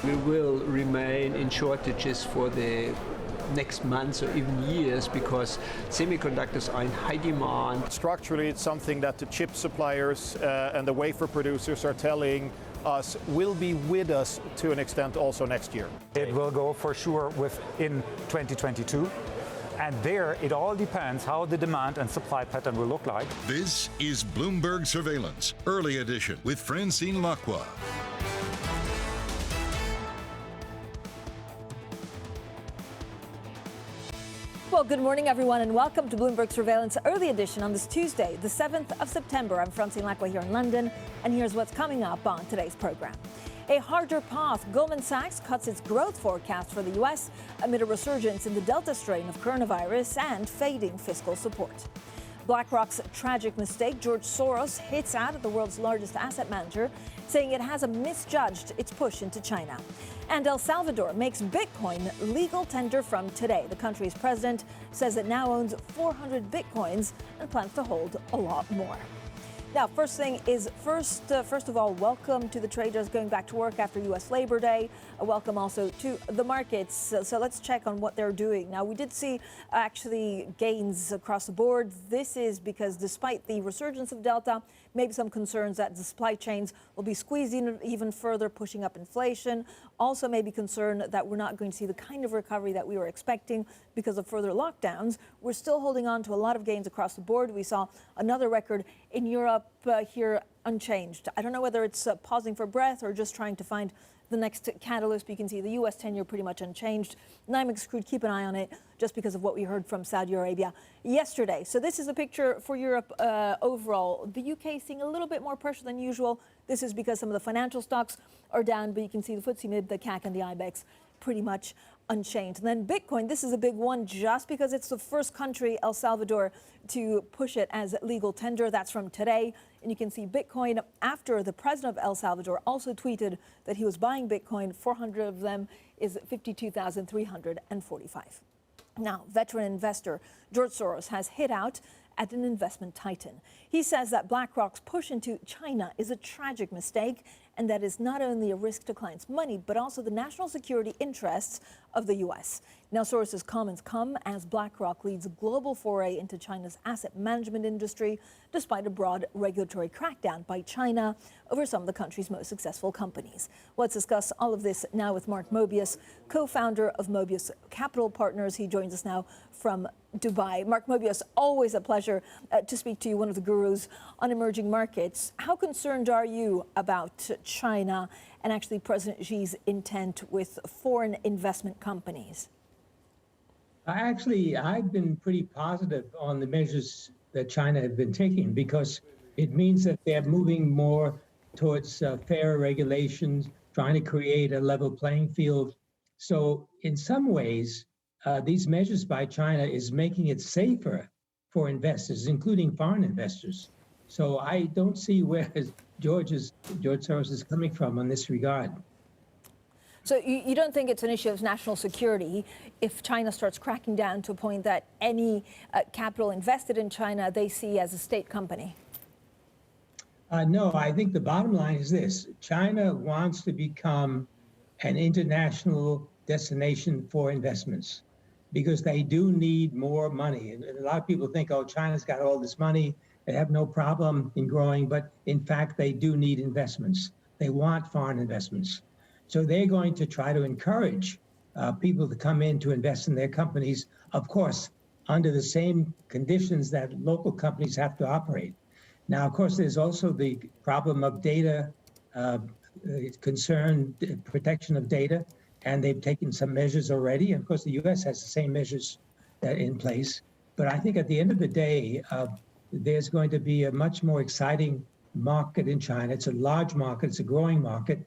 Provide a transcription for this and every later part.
We will remain in shortages for the next months or even years because semiconductors are in high demand. Structurally, it's something that the chip suppliers and the wafer producers are telling us will be with us to an extent also next year. It will go for sure within 2022. And there, it all depends how the demand and supply pattern will look like. This is Bloomberg Surveillance, Early Edition with Francine Lacqua. Well, good morning, everyone, and welcome to Bloomberg Surveillance Early Edition on this Tuesday, the 7th of September. I'm Francine Lacqua here in London, and here's what's coming up on today's program. A harder path. Goldman Sachs cuts its growth forecast for the U.S. amid a resurgence in the Delta strain of coronavirus and fading fiscal support. BlackRock's tragic mistake. George Soros hits out at the world's largest asset manager, saying it has misjudged its push into China. And El Salvador makes Bitcoin legal tender from today. The country's president says it now owns 400 Bitcoins and plans to hold a lot more. Now, first of all, welcome to the traders going back to work after U.S. Labor Day. Welcome also to the markets. So let's check on what they're doing. Now, we did see actually gains across the board. This is because despite the resurgence of Delta, maybe some concerns that the supply chains will be squeezing even further, pushing up inflation. Also maybe concern that we're not going to see the kind of recovery that we were expecting because of further lockdowns. We're still holding on to a lot of gains across the board. We saw another record in Europe here unchanged. I don't know whether it's pausing for breath or just trying to find the next catalyst. You can see the U.S. 10-year pretty much unchanged. NYMEX crude, keep an eye on it just because of what we heard from Saudi Arabia yesterday. So this is a picture for Europe overall. The UK seeing a little bit more pressure than usual. This is because some of the financial stocks are down, but you can see the FTSE MIB, the CAC, and the IBEX pretty much unchanged. And then Bitcoin, this is a big one just because it's the first country, El Salvador, to push it as legal tender. That's from today. And you can see Bitcoin after the president of El Salvador also tweeted that he was buying Bitcoin. 400 of them is 52,345. Now, veteran investor George Soros has hit out at an investment titan. He says that BlackRock's push into China is a tragic mistake and that is not only a risk to clients' money, but also the national security interests of the U.S. Now, Soros's comments come as BlackRock leads a global foray into China's asset management industry, despite a broad regulatory crackdown by China over some of the country's most successful companies. Let's discuss all of this now with Mark Mobius, co-founder of Mobius Capital Partners. He joins us now from Dubai. Mark Mobius, always a pleasure to speak to you, one of the gurus on emerging markets. How concerned are you about China and actually President Xi's intent with foreign investment companies? I've been pretty positive on the measures that China have been taking because it means that they're moving more towards fairer regulations, trying to create a level playing field. So in some ways, these measures by China is making it safer for investors, including foreign investors. So I don't see where George Soros is coming from on this regard. So you don't think it's an issue of national security if China starts cracking down to a point that any capital invested in China they see as a state company? No, I think the bottom line is this. China wants to become an international destination for investments because they do need more money. And a lot of people think, oh, China's got all this money. They have no problem in growing. But in fact, they do need investments. They want foreign investments. So they're going to try to encourage people to come in to invest in their companies, of course, under the same conditions that local companies have to operate. Now, of course, there's also the problem of data protection of data, and they've taken some measures already. And of course, the U.S. has the same measures in place. But I think at the end of the day, there's going to be a much more exciting market in China. It's a large market. It's a growing market.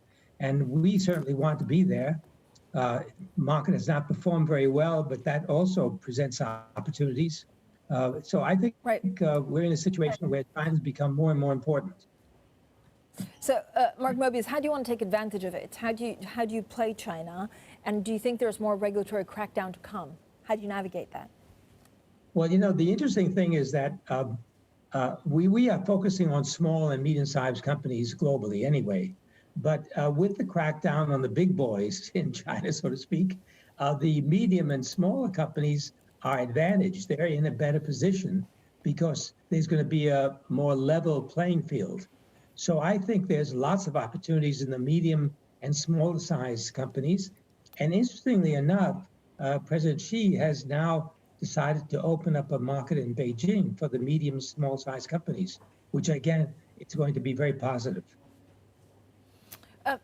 And we certainly want to be there. Market has not performed very well, but that also presents opportunities. So I think we're in a situation where China's become more and more important. So, Mark Mobius, how do you want to take advantage of it? How do you play China? And do you think there's more regulatory crackdown to come? How do you navigate that? Well, you know, the interesting thing is that we are focusing on small and medium-sized companies globally anyway. But with the crackdown on the big boys in China, so to speak, the medium and smaller companies are advantaged. They're in a better position because there's going to be a more level playing field. So I think there's lots of opportunities in the medium and smaller size companies. And interestingly enough, President Xi has now decided to open up a market in Beijing for the medium, small size companies, which again, it's going to be very positive.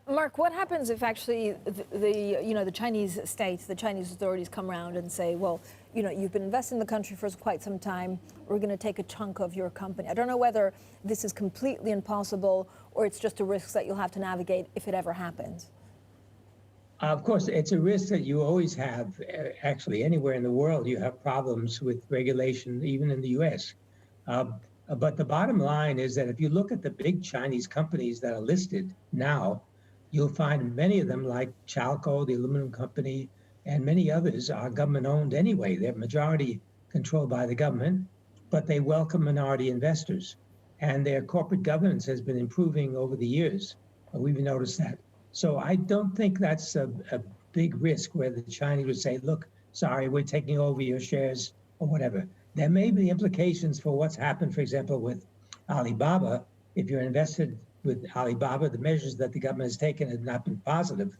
Mark, what happens if actually the Chinese state, the Chinese authorities come around and say, well, you've been investing in the country for quite some time. We're going to take a chunk of your company. I don't know whether this is completely impossible or it's just a risk that you'll have to navigate if it ever happens. Of course, it's a risk that you always have. Actually, anywhere in the world, you have problems with regulation, even in the U.S. But the bottom line is that if you look at the big Chinese companies that are listed now, you'll find many of them, like Chalco, the aluminum company, and many others are government-owned anyway. They're majority controlled by the government, but they welcome minority investors. And their corporate governance has been improving over the years. We've noticed that. So I don't think that's a big risk where the Chinese would say, look, sorry, we're taking over your shares or whatever. There may be implications for what's happened, for example, with Alibaba. If you're invested with Alibaba, the measures that the government has taken have not been positive,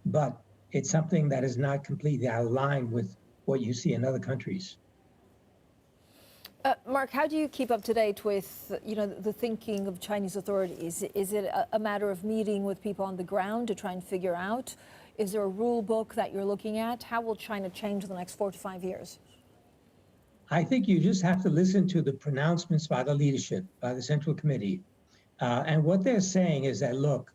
but it's something that is not completely out of line with what you see in other countries. Mark, how do you keep up to date with the thinking of Chinese authorities? Is it a matter of meeting with people on the ground to try and figure out? Is there a rule book that you're looking at? How will China change in the next 4 to 5 years? I think you just have to listen to the pronouncements by the leadership, by the Central Committee. And what they're saying is that, look,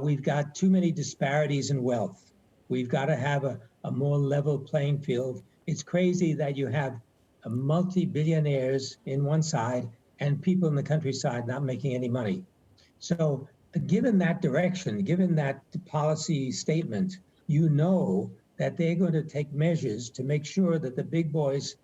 we've got too many disparities in wealth. We've got to have a more level playing field. It's crazy that you have multi-billionaires in one side and people in the countryside not making any money. So given that direction, given that policy statement, you know that they're going to take measures to make sure that the big boys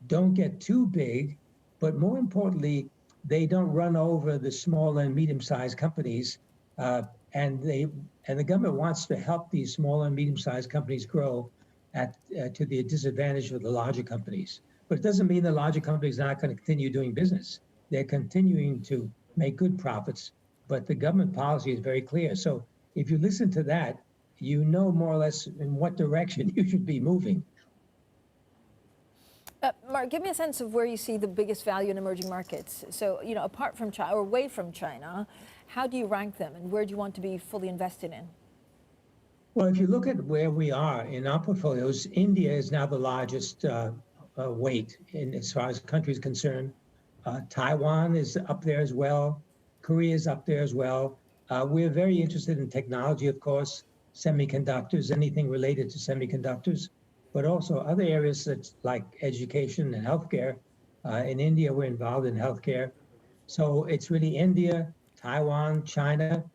don't get too big, but more importantly, they don't run over the small and medium-sized companies. And the government wants to help these small and medium-sized companies grow to the disadvantage of the larger companies. But it doesn't mean the larger companies are not going to continue doing business. They're continuing to make good profits, but the government policy is very clear. So if you listen to that, you know more or less in what direction you should be moving. Mark, give me a sense of where you see the biggest value in emerging markets. So, apart from China or away from China, how do you rank them and where do you want to be fully invested in? Well, if you look at where we are in our portfolios, India is now the largest weight as far as the country is concerned. Taiwan is up there as well. Korea is up there as well. We're very interested in technology, of course, semiconductors, anything related to semiconductors, but also other areas like education and healthcare. In India, we're involved in healthcare. So it's really India, Taiwan, China,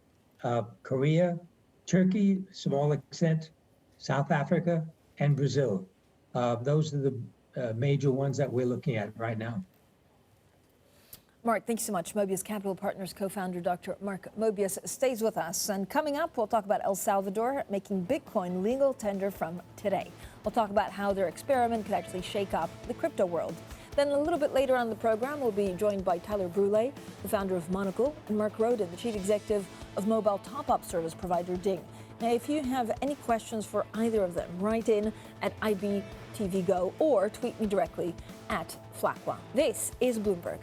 Korea, Turkey, small extent, South Africa, and Brazil. Those are the major ones that we're looking at right now. Mark, thank you so much. Mobius Capital Partners Co-Founder Dr. Mark Mobius stays with us. And coming up, we'll talk about El Salvador making Bitcoin legal tender from today. We'll talk about how their experiment could actually shake up the crypto world. Then a little bit later on the program, we'll be joined by Tyler Brule, the founder of Monocle, and Mark Roden, the chief executive of mobile top-up service provider Ding. Now, if you have any questions for either of them, write in at IBTVGo or tweet me directly at Lacqua. This is Bloomberg.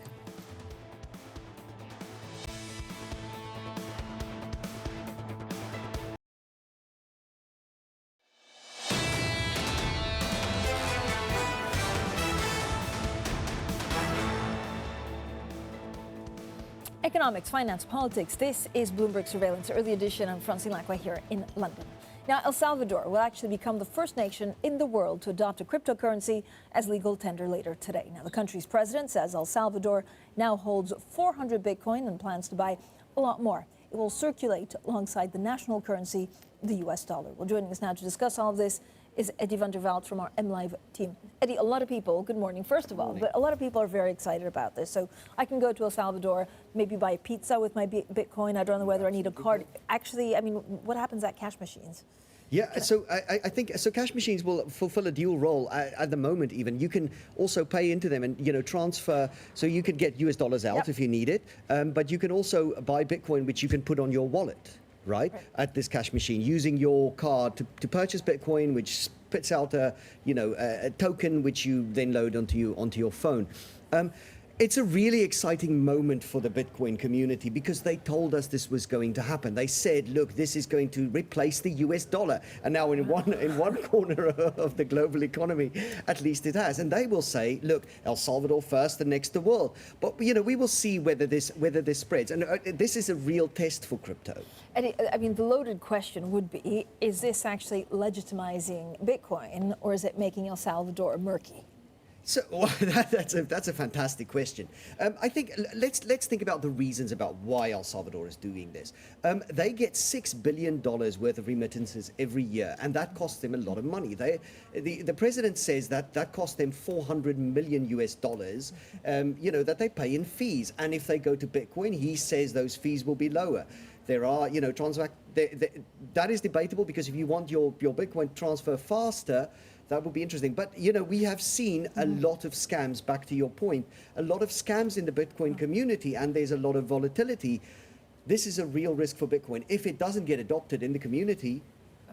Economics, finance, politics. This is Bloomberg Surveillance, early edition. I'm Francine Lacqua here in London. Now, El Salvador will actually become the first nation in the world to adopt a cryptocurrency as legal tender later today. Now, the country's president says El Salvador now holds 400 Bitcoin and plans to buy a lot more. It will circulate alongside the national currency, the US dollar. Well, joining us now to discuss all of this is Eddie van der Veld from our MLive team. Eddie, a lot of people, good morning, first of all, but a lot of people are very excited about this. So I can go to El Salvador, maybe buy a pizza with my Bitcoin. I don't know whether I need a card. Actually, I mean, what happens at cash machines? Yeah, so I think so. Cash machines will fulfill a dual role at the moment. Even you can also pay into them and transfer. So you could get US dollars out if you need it, but you can also buy Bitcoin, which you can put on your wallet, right. At this cash machine using your card to purchase Bitcoin, which spits out a token which you then load onto your phone. It's a really exciting moment for the Bitcoin community because they told us this was going to happen. They said, look, this is going to replace the US dollar. And now in one corner of the global economy, at least it has. And they will say, look, El Salvador first and next the world. But we will see whether this spreads. And this is a real test for crypto. Eddie, I mean, the loaded question would be, is this actually legitimizing Bitcoin or is it making El Salvador murky? So that's a fantastic question. I think let's think about the reasons about why El Salvador is doing this. They get $6 billion worth of remittances every year, and that costs them a lot of money. The president says that costs them $400 million US dollars, that they pay in fees. And if they go to Bitcoin, he says those fees will be lower. There are, that is debatable because if you want your Bitcoin transfer faster, that would be interesting. But, we have seen a lot of scams, back to your point, a lot of scams in the Bitcoin community, and there's a lot of volatility. This is a real risk for Bitcoin. If it doesn't get adopted in the community,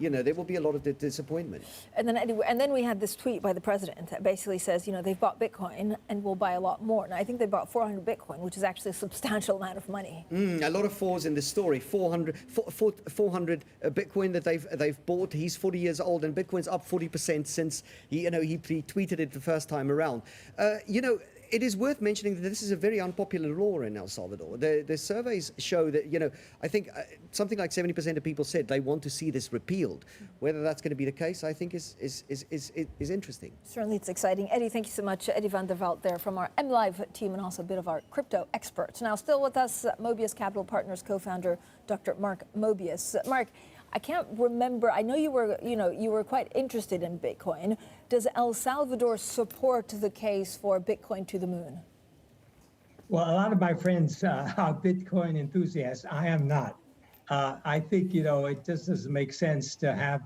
there will be a lot of disappointment. And then we had this tweet by the president that basically says, they've bought Bitcoin and will buy a lot more. And I think they bought 400 Bitcoin, which is actually a substantial amount of money. A lot of fours in the story. 400 Bitcoin that they've bought. He's 40 years old, and Bitcoin's up 40% since he tweeted it the first time around. It is worth mentioning that this is a very unpopular law in El Salvador. The surveys show that, I think something like 70% of people said they want to see this repealed. Whether that's going to be the case, I think is interesting. Certainly, it's exciting. Eddie, thank you so much. Eddie van der Veld there from our MLive team and also a bit of our crypto expert. Now, still with us, Mobius Capital Partners co-founder, Dr. Mark Mobius. Mark, I can't remember. I know you were quite interested in Bitcoin. Does El Salvador support the case for Bitcoin to the moon? Well, a lot of my friends are Bitcoin enthusiasts. I am not. I think, it just doesn't make sense to have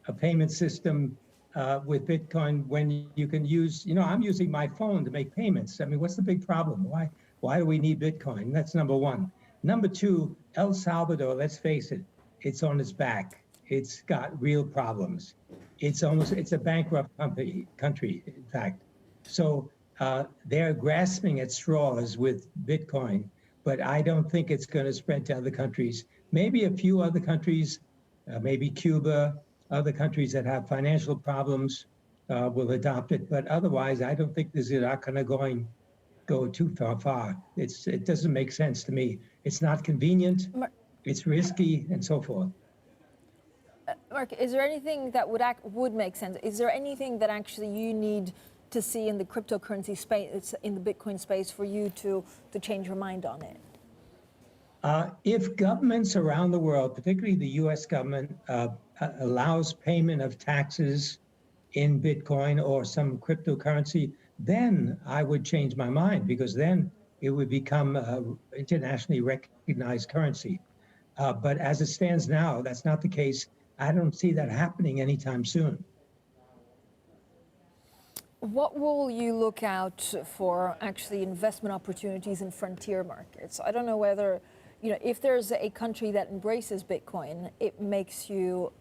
a payment system with Bitcoin when you can use, I'm using my phone to make payments. I mean, what's the big problem? Why do we need Bitcoin? That's number one. Number two, El Salvador, let's face it, it's on its back. It's got real problems. It's a bankrupt country, in fact. So they're grasping at straws with Bitcoin, but I don't think it's going to spread to other countries. Maybe a few other countries, maybe Cuba, other countries that have financial problems will adopt it. But otherwise, I don't think this is not going to go too far. It doesn't make sense to me. It's not convenient. It's risky and so forth. Mark, is there anything that would make sense? Is there anything that actually you need to see in the cryptocurrency space, in the Bitcoin space, for you to change your mind on it? If governments around the world, particularly the U.S. government, allows payment of taxes in Bitcoin or some cryptocurrency, then I would change my mind, because then it would become internationally recognized currency. But as it stands now, that's not the case. I don't see that happening anytime soon. What will you look out for actually investment opportunities in frontier markets? I don't know whether, if there's a country that embraces Bitcoin, it makes you,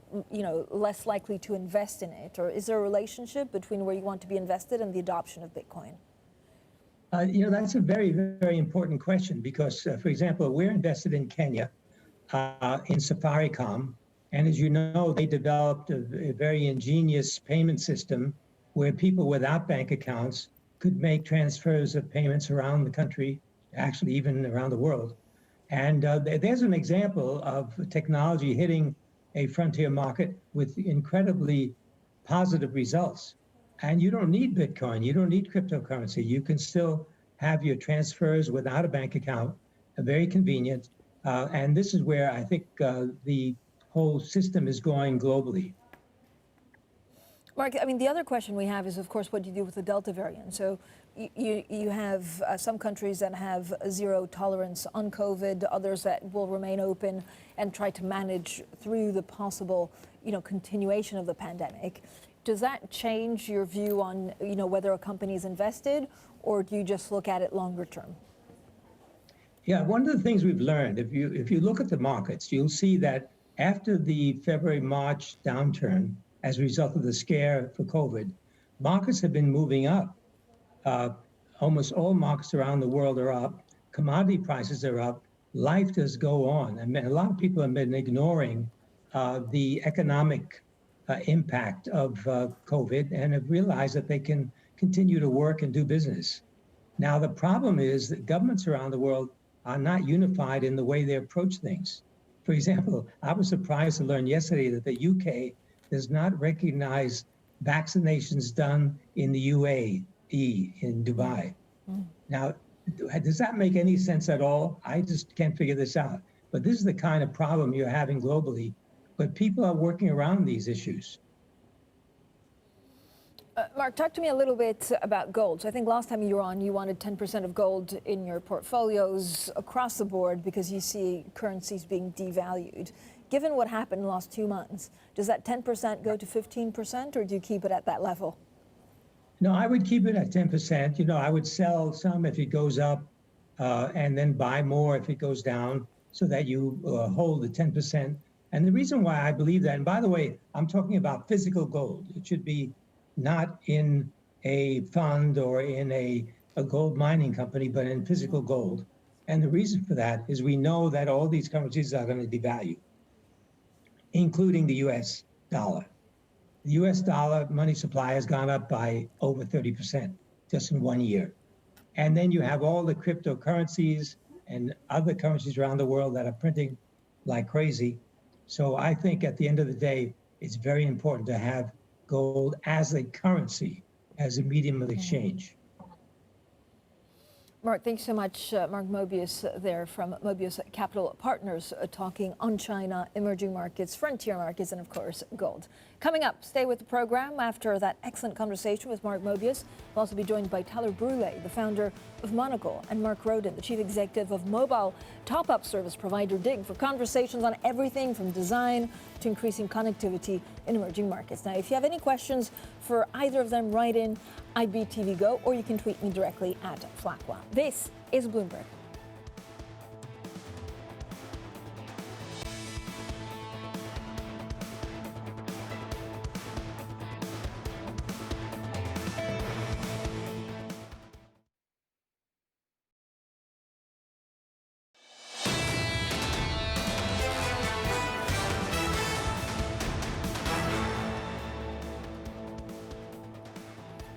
less likely to invest in it. Or is there a relationship between where you want to be invested and the adoption of Bitcoin? That's a very, very important question because, for example, we're invested in Kenya, in Safaricom. And as you know, they developed a very ingenious payment system where people without bank accounts could make transfers of payments around the country, actually even around the world. And there's an example of technology hitting a frontier market with incredibly positive results. And you don't need Bitcoin, you don't need cryptocurrency. You can still have your transfers without a bank account, very convenient. And this is where I think the whole system is going globally. Mark, I mean, the other question we have is, of course, what do you do with the Delta variant? So you have some countries that have zero tolerance on COVID, others that will remain open and try to manage through the possible, continuation of the pandemic. Does that change your view on, whether a company is invested, or do you just look at it longer term? Yeah, one of the things we've learned, if you look at the markets, you'll see that after the February-March downturn, as a result of the scare for COVID, markets have been moving up. Almost all markets around the world are up. Commodity prices are up. Life does go on. I mean, a lot of people have been ignoring the economic impact of COVID and have realized that they can continue to work and do business. Now, the problem is that governments around the world are not unified in the way they approach things. For example, I was surprised to learn yesterday that the UK does not recognize vaccinations done in the UAE, in Dubai. Now, does that make any sense at all? I just can't figure this out. But this is the kind of problem you're having globally, but people are working around these issues. Mark, talk to me a little bit about gold. So I think last time you were on, you wanted 10% of gold in your portfolios across the board because you see currencies being devalued. Given what happened in the last 2 months, does that 10% go to 15%, or do you keep it at that level? No, I would keep it at 10%. I would sell some if it goes up and then buy more if it goes down, so that you hold the 10%. And the reason why I believe that, and by the way, I'm talking about physical gold. It should be not in a fund or in a gold mining company, but in physical gold. And the reason for that is we know that all these currencies are going to devalue, including the US dollar. The US dollar money supply has gone up by over 30% just in 1 year. And then you have all the cryptocurrencies and other currencies around the world that are printing like crazy. So I think at the end of the day, it's very important to have gold as a currency, as a medium of exchange. Mark, thanks so much. Mark Mobius there from Mobius Capital Partners talking on China, emerging markets, frontier markets, and of course, gold. Coming up, stay with the program after that excellent conversation with Mark Mobius. We'll also be joined by Tyler Brule, the founder of Monocle, and Mark Roden, the chief executive of mobile top-up service provider Dig, for conversations on everything from design to increasing connectivity in emerging markets. Now, if you have any questions for either of them, write in IBTV Go, or you can tweet me directly at Lacqua. This is Bloomberg.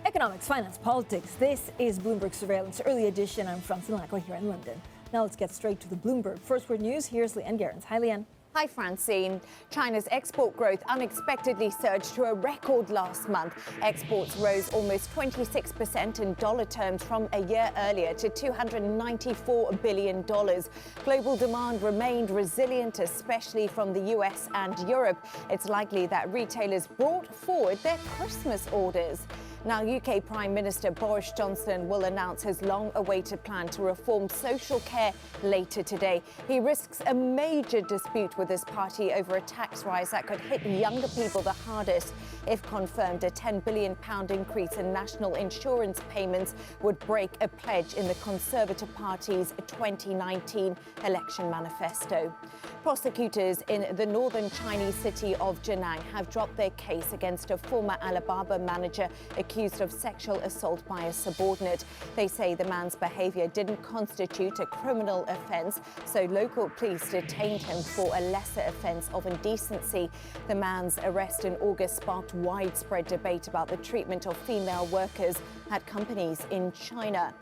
Economics, finance, politics. This is Bloomberg Surveillance Early Edition. I'm Francine Lacqua here in London. Now let's get straight to the Bloomberg First Word News. Here's Leanne Gerrans. Hi, Leanne. Hi, Francine. China's export growth unexpectedly surged to a record last month. Exports rose almost 26% in dollar terms from a year earlier to $294 billion. Global demand remained resilient, especially from the US and Europe. It's likely that retailers brought forward their Christmas orders. Now, UK Prime Minister Boris Johnson will announce his long-awaited plan to reform social care later today. He risks a major dispute with his party over a tax rise that could hit younger people the hardest. If confirmed, a £10 billion increase in national insurance payments would break a pledge in the Conservative Party's 2019 election manifesto. Prosecutors in the northern Chinese city of Jinan have dropped their case against a former Alibaba manager accused of sexual assault by a subordinate. They say the man's behavior didn't constitute a criminal offense, so local police detained him for a lesser offense of indecency. The man's arrest in August sparked widespread debate about the treatment of female workers at companies in China.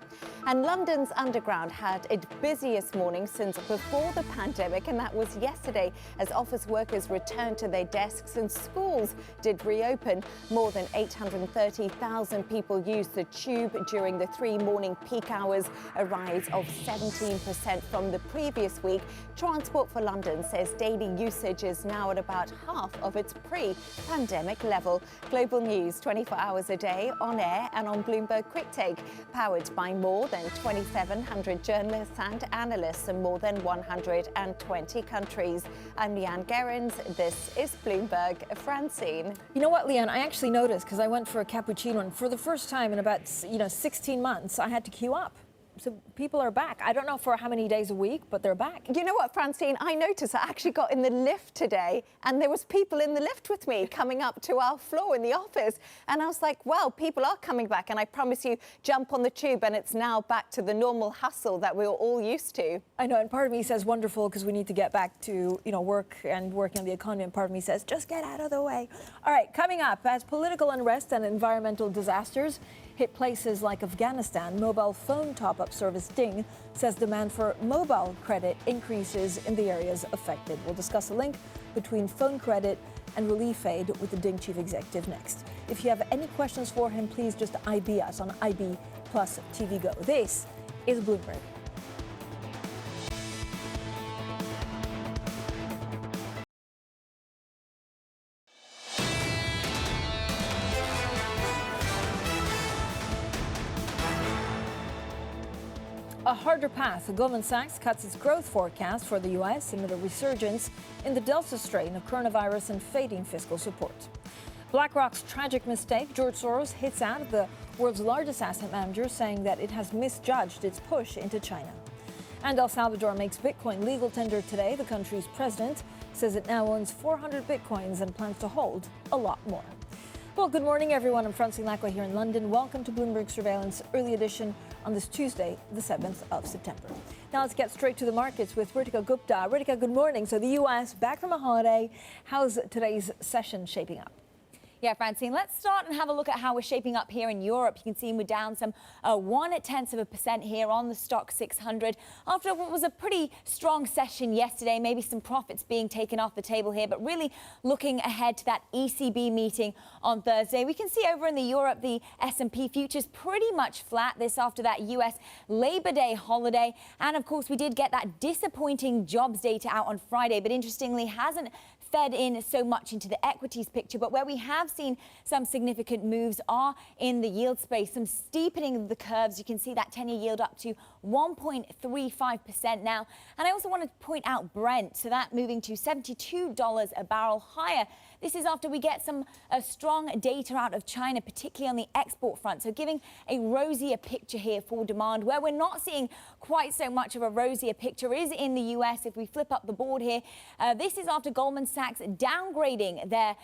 And London's Underground had its busiest morning since before the pandemic, and that was yesterday as office workers returned to their desks and schools did reopen. More than 830,000 people used the tube during the 3 morning peak hours, a rise of 17% from the previous week. Transport for London says daily usage is now at about half of its pre-pandemic level. Global news 24 hours a day on air and on Bloomberg Quick Take, powered by more than 2,700 journalists and analysts in more than 120 countries. I'm Leanne Gerrans. This is Bloomberg. Francine. You know what, Leanne? I actually noticed because I went for a cappuccino, and for the first time in about 16 months, I had to queue up. So people are back. I don't know for how many days a week, but they're back. You know what, Francine? I noticed I actually got in the lift today and there was people in the lift with me coming up to our floor in the office. And I was like, well, people are coming back. And I promise you, jump on the tube and it's now back to the normal hustle that we were all used to. I know, and part of me says wonderful because we need to get back to, work and working on the economy. And part of me says, just get out of the way. All right, coming up, as political unrest and environmental disasters hit places like Afghanistan, mobile phone top-up service Ding says demand for mobile credit increases in the areas affected. We'll discuss a link between phone credit and relief aid with the Ding chief executive next. If you have any questions for him, please just IB us on IB plus TV Go. This is Bloomberg. A harder path. Goldman Sachs cuts its growth forecast for the U.S. amid a resurgence in the Delta strain of coronavirus and fading fiscal support. BlackRock's tragic mistake. George Soros hits out at the world's largest asset manager, saying that it has misjudged its push into China. And El Salvador makes Bitcoin legal tender today. The country's president says it now owns 400 Bitcoins and plans to hold a lot more. Well, good morning, everyone. I'm Francine Lacqua here in London. Welcome to Bloomberg Surveillance Early Edition on this Tuesday, the 7th of September. Now let's get straight to the markets with Ritika Gupta. Ritika, good morning. So the U.S. back from a holiday. How's today's session shaping up? Yeah, Francine, let's start and have a look at how we're shaping up here in Europe. You can see we're down some 0.1% here on the stock 600 after what was a pretty strong session yesterday. Maybe some profits being taken off the table here, but really looking ahead to that ECB meeting on Thursday. We can see over in the Europe, the S&P futures pretty much flat this after that US Labor Day holiday. And of course, we did get that disappointing jobs data out on Friday, but interestingly hasn't fed in so much into the equities picture, but where we have seen some significant moves are in the yield space, some steepening of the curves. You can see that 10-year yield up to 1.35% now. And I also want to point out Brent, so that moving to $72 a barrel higher. This is after we get some strong data out of China, particularly on the export front. So giving a rosier picture here for demand. Where we're not seeing quite so much of a rosier picture is in the US. If we flip up the board here, this is after Goldman Sachs downgrading their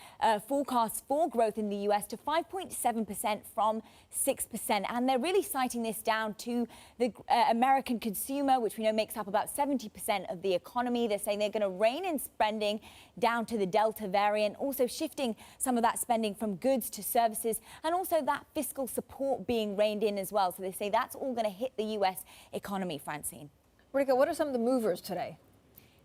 forecast for growth in the US to 5.7% from 6%. And they're really citing this down to the American consumer, which we know makes up about 70% of the economy. They're saying they're going to rein in spending down to the Delta variant, also shifting some of that spending from goods to services, and also that fiscal support being reined in as well. So they say that's all going to hit the US economy, Francine. Rika, what are some of the movers today?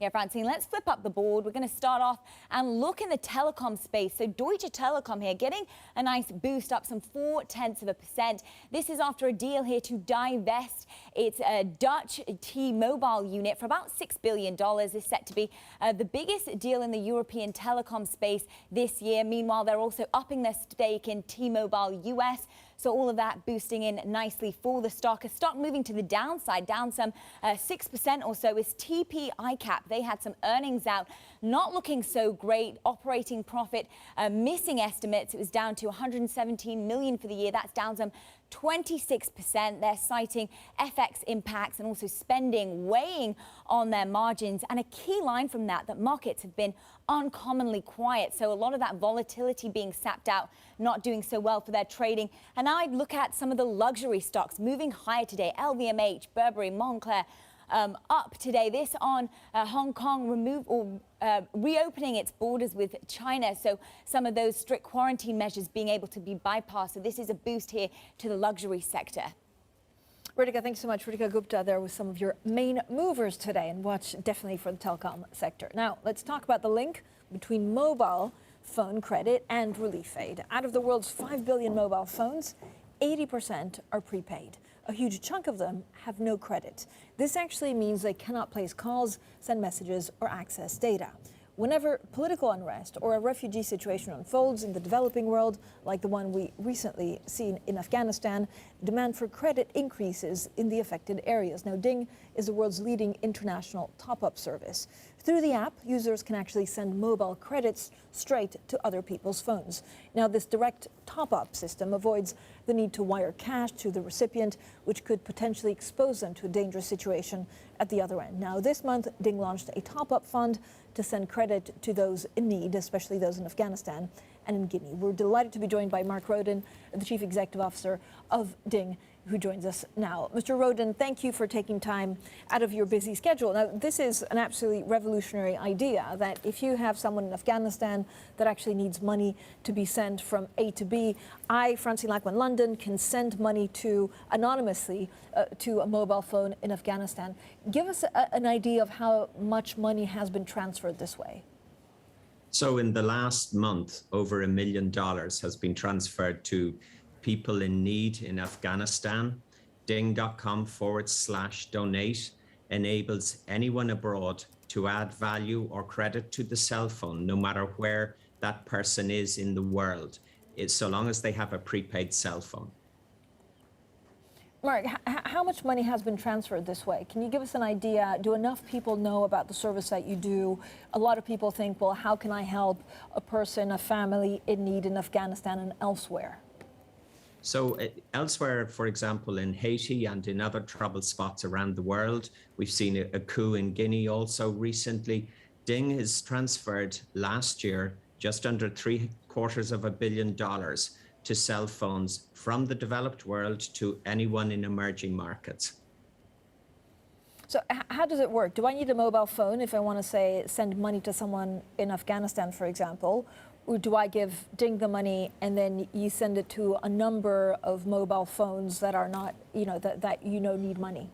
Yeah, Francine, let's flip up the board. We're going to start off and look in the telecom space. So Deutsche Telekom here getting a nice boost up some 0.4%. This is after a deal here to divest its Dutch T-Mobile unit for about $6 billion. This is set to be the biggest deal in the European telecom space this year. Meanwhile, they're also upping their stake in T-Mobile US. So all of that boosting in nicely for the stock. A stock moving to the downside, down some 6% or so, is TP ICAP. They had some earnings out, not looking so great. Operating profit missing estimates. It was down to $117 million for the year. That's down some 26%. They're citing FX impacts and also spending weighing on their margins. And a key line from that markets have been uncommonly quiet. So a lot of that volatility being sapped out, not doing so well for their trading. And now I'd look at some of the luxury stocks moving higher today. LVMH, Burberry, Moncler, up today. This on Hong Kong reopening its borders with China. So some of those strict quarantine measures being able to be bypassed. So this is a boost here to the luxury sector. Ritika, thanks so much. Ritika Gupta there with some of your main movers today, and watch definitely for the telecom sector. Now, let's talk about the link between mobile phone credit and relief aid. Out of the world's 5 billion mobile phones, 80% are prepaid. A huge chunk of them have no credit. This actually means they cannot place calls, send messages, or access data. Whenever political unrest or a refugee situation unfolds in the developing world, like the one we recently seen in Afghanistan, demand for credit increases in the affected areas. Now, Ding is the world's leading international top-up service. Through the app, users can actually send mobile credits straight to other people's phones. Now, this direct top-up system avoids the need to wire cash to the recipient, which could potentially expose them to a dangerous situation at the other end. Now, this month, Ding launched a top-up fund to send credit to those in need, especially those in Afghanistan and in Guinea. We're delighted to be joined by Mark Roden, the Chief Executive Officer of Ding, who joins us now. Mr. Roden, thank you for taking time out of your busy schedule. Now, this is an absolutely revolutionary idea that if you have someone in Afghanistan that actually needs money to be sent from A to B, I, Francine Lacqua in London, can send money to anonymously to a mobile phone in Afghanistan. Give us an idea of how much money has been transferred this way. So in the last month, over $1 million has been transferred to people in need in Afghanistan. Ding.com/donate enables anyone abroad to add value or credit to the cell phone, no matter where that person is in the world, so long as they have a prepaid cell phone. Mark, how much money has been transferred this way? Can you give us an idea? Do enough people know about the service that you do? A lot of people think, well, how can I help a person, a family in need in Afghanistan and elsewhere? So elsewhere, for example, in Haiti and in other trouble spots around the world, we've seen a coup in Guinea also recently. Ding has transferred last year just under $750 million to cell phones from the developed world to anyone in emerging markets. So how does it work? Do I need a mobile phone if I want to, say, send money to someone in Afghanistan, for example? Or do I give Ding the money and then you send it to a number of mobile phones that are not, that need money?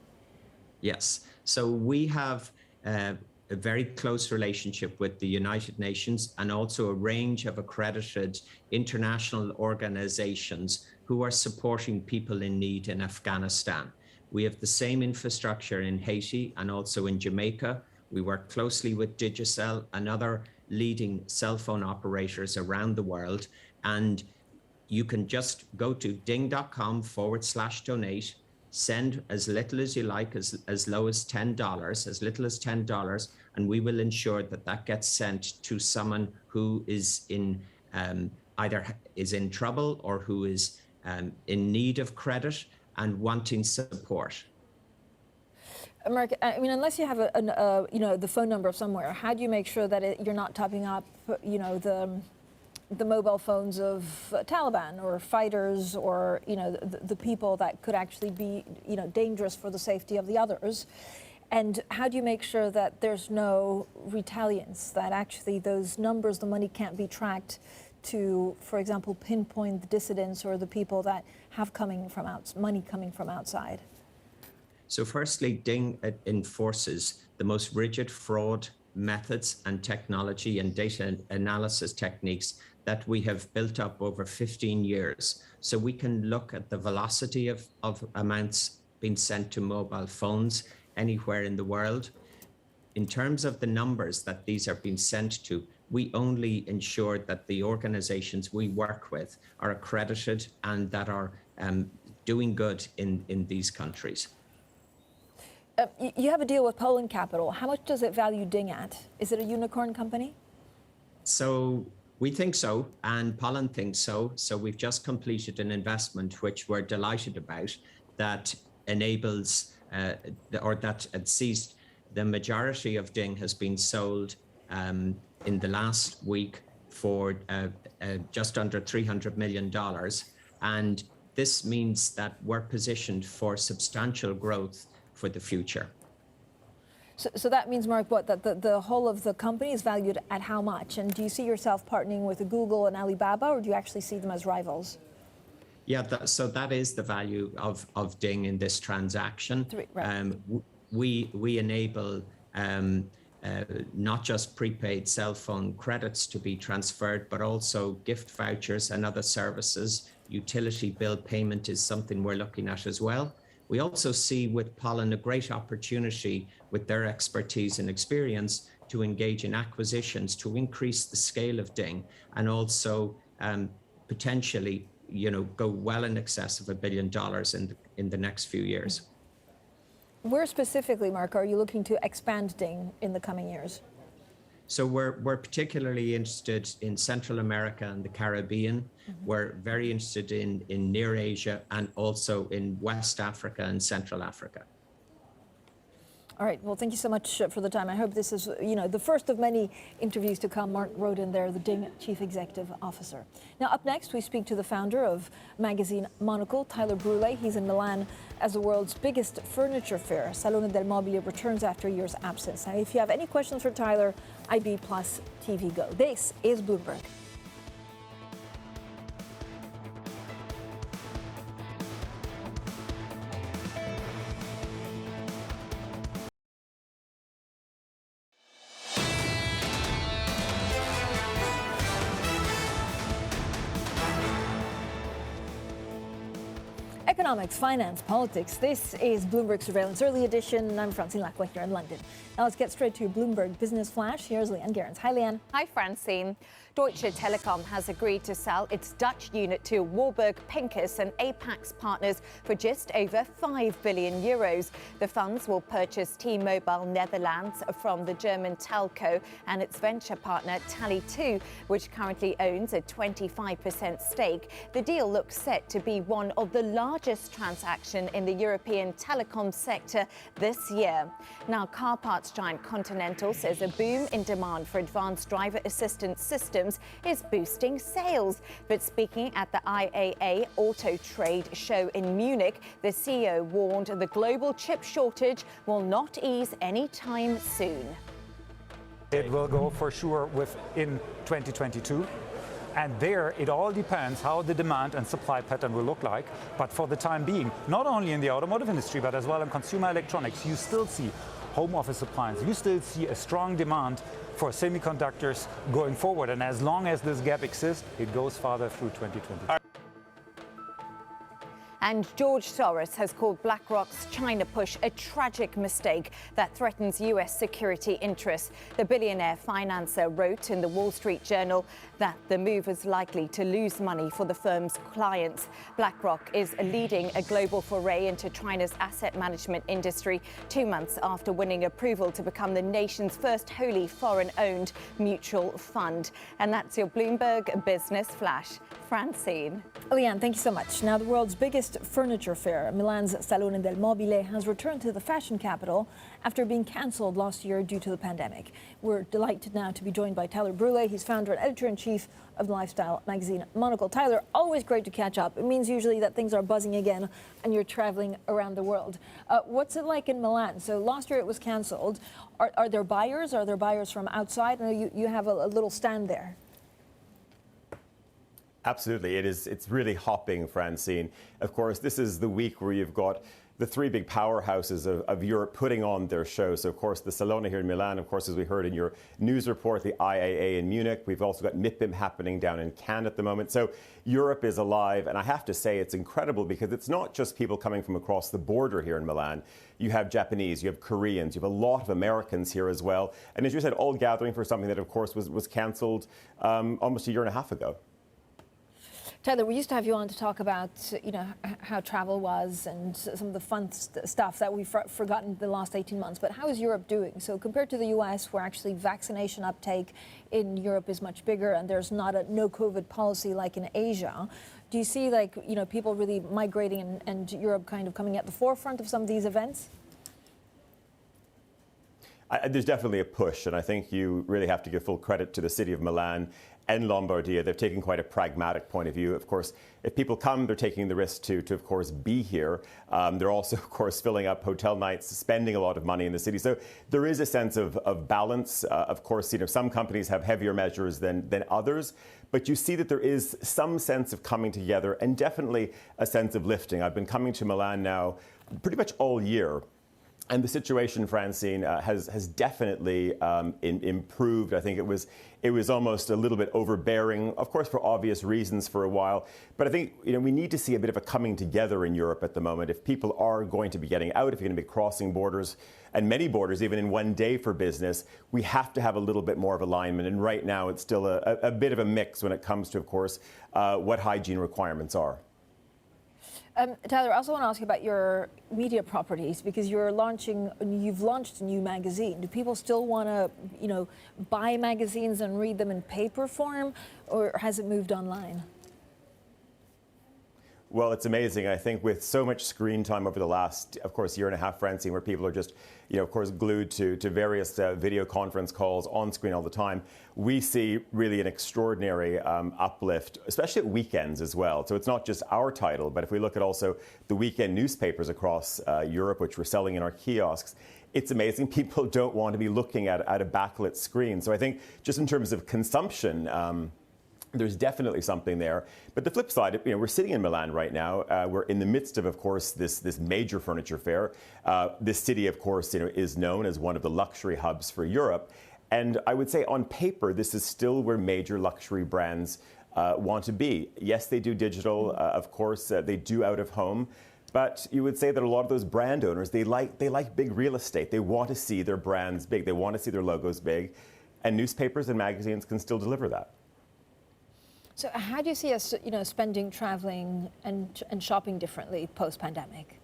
Yes. So we have a very close relationship with the United Nations and also a range of accredited international organizations who are supporting people in need in Afghanistan. We have the same infrastructure in Haiti and also in Jamaica. We work closely with Digicel and other leading cell phone operators around the world. And you can just go to ding.com/donate, send as little as you like, as low as $10, as little as $10, and we will ensure that that gets sent to someone who is in either is in trouble or who is in need of credit and wanting support. Mark, I mean, unless you have the phone number somewhere, how do you make sure that you're not topping up, the mobile phones of Taliban or fighters or, the people that could actually be, dangerous for the safety of the others? And how do you make sure that there's no retaliance, that actually those numbers, the money can't be tracked to, for example, pinpoint the dissidents or the people that have money coming from outside? So firstly, Ding enforces the most rigid fraud methods and technology and data analysis techniques that we have built up over 15 years. So we can look at the velocity of amounts being sent to mobile phones anywhere in the world. In terms of the numbers that these are being sent to, we only ensure that the organizations we work with are accredited and that are doing good in these countries. You have a deal with Poland Capital. How much does it value Ding at? Is it a unicorn company? So we think so, and Poland thinks so. So we've just completed an investment, which we're delighted about, that enables that sees the majority of Ding has been sold in the last week for just under $300 million. And this means that we're positioned for substantial growth for the future. So that means, Mark, what, that the whole of the company is valued at how much? And do you see yourself partnering with Google and Alibaba, or do you actually see them as rivals? Yeah, so that is the value of Ding in this transaction. Right. We enable not just prepaid cell phone credits to be transferred, but also gift vouchers and other services. Utility bill payment is something we're looking at as well. We also see with Pollen a great opportunity with their expertise and experience to engage in acquisitions to increase the scale of Ding, and also potentially, go well in excess of $1 billion in the next few years. Where specifically, Mark, are you looking to expand Ding in the coming years? So we're particularly interested in Central America and the Caribbean. We're very interested in Near Asia and also in West Africa and Central Africa. All right. Well, thank you so much for the time. I hope this is, the first of many interviews to come. Mark Roden there, the Ding Chief Executive Officer. Now, up next, we speak to the founder of magazine Monocle, Tyler Brûlé. He's in Milan as the world's biggest furniture fair. Salone del Mobile returns after a year's absence. Now, if you have any questions for Tyler, IB Plus TV Go. This is Bloomberg. Economics, finance, politics. This is Bloomberg Surveillance Early Edition. I'm Francine Lacqua here in London. Now let's get straight to your Bloomberg Business Flash. Here's Leanne Gerrans. Hi, Leanne. Hi, Francine. Deutsche Telekom has agreed to sell its Dutch unit to Warburg Pincus and Apax Partners for just over €5 billion. The funds will purchase T-Mobile Netherlands from the German telco and its venture partner Tele2, which currently owns a 25% stake. The deal looks set to be one of the largest transactions in the European telecom sector this year. Now, car parts giant Continental says a boom in demand for advanced driver assistance systems is boosting sales. But speaking at the IAA Auto Trade show in Munich, the CEO warned the global chip shortage will not ease anytime soon. It will go for sure within 2022. And there, it all depends how the demand and supply pattern will look like. But for the time being, not only in the automotive industry, but as well in consumer electronics, you still see home office appliances. You still see a strong demand for semiconductors going forward. And as long as this gap exists, it goes farther through 2022. And George Soros has called BlackRock's China push a tragic mistake that threatens U.S. security interests. The billionaire financer wrote in the Wall Street Journal that the move is likely to lose money for the firm's clients. BlackRock is leading a global foray into China's asset management industry 2 months after winning approval to become the nation's first wholly foreign-owned mutual fund. And that's your Bloomberg Business Flash. Francine. Leanne, thank you so much. Now, the world's biggest furniture fair, Milan's Salone del Mobile, has returned to the fashion capital after being cancelled last year due to the pandemic. We're delighted now to be joined by Tyler Brûlé. He's founder and editor-in-chief of the lifestyle magazine Monocle. Tyler, always great to catch up. It means usually that things are buzzing again and you're traveling around the world. What's it like in Milan? So last year it was cancelled. Are there buyers? Are there buyers from outside? I know you have a little stand there. Absolutely, it's really hopping, Francine. Of course, this is the week where you've got the three big powerhouses of Europe putting on their show. So, of course, the Salone here in Milan, of course, as we heard in your news report, the IAA in Munich. We've also got MIPIM happening down in Cannes at the moment. So Europe is alive, and I have to say it's incredible because it's not just people coming from across the border here in Milan. You have Japanese, you have Koreans, you have a lot of Americans here as well. And as you said, all gathering for something that, of course, was cancelled almost a year and a half ago. Tyler, we used to have you on to talk about, how travel was and some of the fun stuff that we've forgotten the last 18 months. But how is Europe doing? So compared to the U.S., where actually vaccination uptake in Europe is much bigger and there's not a no-COVID policy like in Asia, do you see, people really migrating and Europe kind of coming at the forefront of some of these events? there's definitely a push, and I think you really have to give full credit to the city of Milan and Lombardia. They've taken quite a pragmatic point of view. Of course, if people come, they're taking the risk to of course, be here. They're also, of course, filling up hotel nights, spending a lot of money in the city. So there is a sense of balance. Of course, some companies have heavier measures than others, but you see that there is some sense of coming together and definitely a sense of lifting. I've been coming to Milan now pretty much all year. And the situation, Francine, has definitely improved. I think it was almost a little bit overbearing, of course, for obvious reasons for a while. But I think we need to see a bit of a coming together in Europe at the moment. If people are going to be getting out, if you're going to be crossing borders, and many borders, even in one day for business, we have to have a little bit more of alignment. And right now, it's still a bit of a mix when it comes to, of course, what hygiene requirements are. Tyler, I also want to ask you about your media properties, because you've launched a new magazine. Do people still want to, buy magazines and read them in paper form, or has it moved online? Well, it's amazing. I think with so much screen time over the last, of course, year and a half, Francine, where people are just, of course, glued to various video conference calls on screen all the time, we see really an extraordinary uplift, especially at weekends as well. So it's not just our title, but if we look at also the weekend newspapers across Europe, which we're selling in our kiosks, it's amazing. People don't want to be looking at a backlit screen. So I think just in terms of consumption, there's definitely something there. But the flip side, we're sitting in Milan right now. We're in the midst of course, this major furniture fair. This city, of course, is known as one of the luxury hubs for Europe. And I would say on paper, this is still where major luxury brands want to be. Yes, they do digital. Of course, they do out of home. But you would say that a lot of those brand owners, they like big real estate. They want to see their brands big. They want to see their logos big. And newspapers and magazines can still deliver that. So how do you see us, spending, traveling, and shopping differently post-pandemic?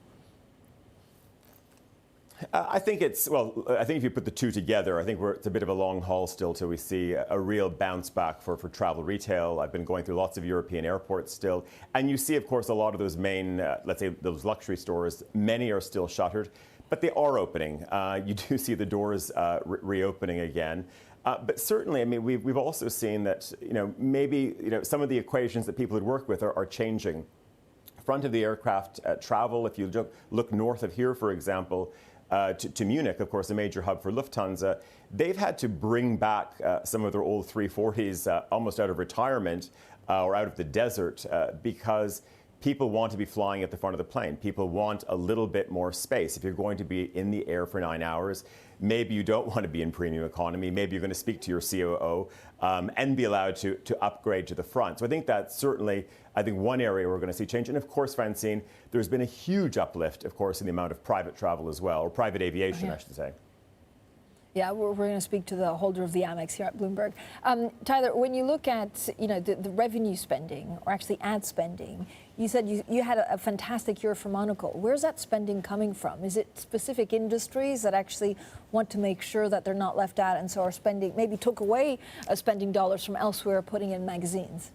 I think if you put the two together, I think it's a bit of a long haul still till we see a real bounce back for travel retail. I've been going through lots of European airports still. And you see, of course, a lot of those main, let's say, those luxury stores, many are still shuttered, but they are opening. You do see the doors reopening again. But certainly, I mean, we've also seen that, maybe, some of the equations that people would work with are changing. Front of the aircraft travel, if you look north of here, for example, to Munich, of course, a major hub for Lufthansa, they've had to bring back some of their old 340s almost out of retirement or out of the desert because people want to be flying at the front of the plane. People want a little bit more space. If you're going to be in the air for 9 hours, maybe you don't want to be in premium economy. Maybe you're going to speak to your COO and be allowed to upgrade to the front. So I think that's certainly, one area we're going to see change. And of course, Francine, there's been a huge uplift, of course, in the amount of private travel as well, or private aviation, I should say. Yeah, we're going to speak to the holder of the Amex here at Bloomberg. Tyler, when you look at the revenue spending, or actually ad spending, you said you had a fantastic year for Monocle. Where's that spending coming from? Is it specific industries that actually want to make sure that they're not left out and so are spending, maybe took away spending dollars from elsewhere, putting in magazines?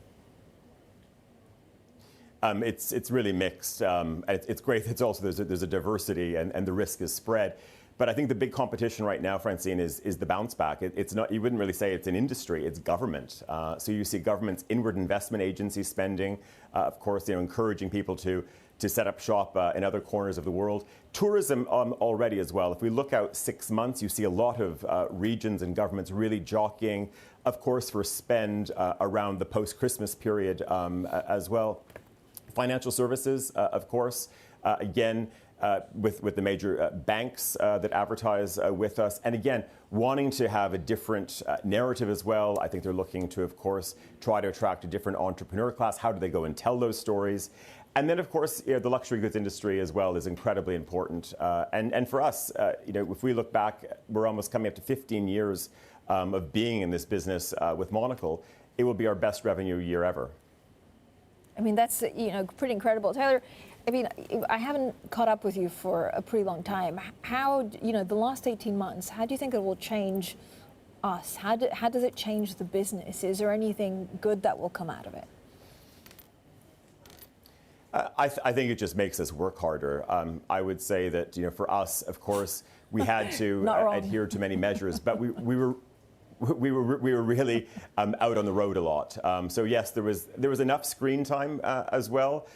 It's really mixed. It's great. It's also there's a diversity and the risk is spread. But I think the big competition right now, Francine, is the bounce back. It's not, you wouldn't really say it's an industry, it's government. So you see government's inward investment agencies spending, of course, encouraging people to set up shop in other corners of the world. Tourism already as well. If we look out 6 months, you see a lot of regions and governments really jockeying, of course, for spend around the post-Christmas period as well. Financial services, of course, again, with the major banks that advertise with us. And again, wanting to have a different narrative as well. I think they're looking to, of course, try to attract a different entrepreneur class. How do they go and tell those stories? And then, of course, the luxury goods industry as well is incredibly important. And for us, if we look back, we're almost coming up to 15 years of being in this business with Monocle. It will be our best revenue year ever. I mean, that's, pretty incredible. Tyler, I mean, I haven't caught up with you for a pretty long time. How, the last 18 months, how do you think it will change us? How does it change the business? Is there anything good that will come out of it? I think it just makes us work harder. I would say that, for us, of course, we had to adhere to many measures, but we were really out on the road a lot. So yes, there was enough screen time as well.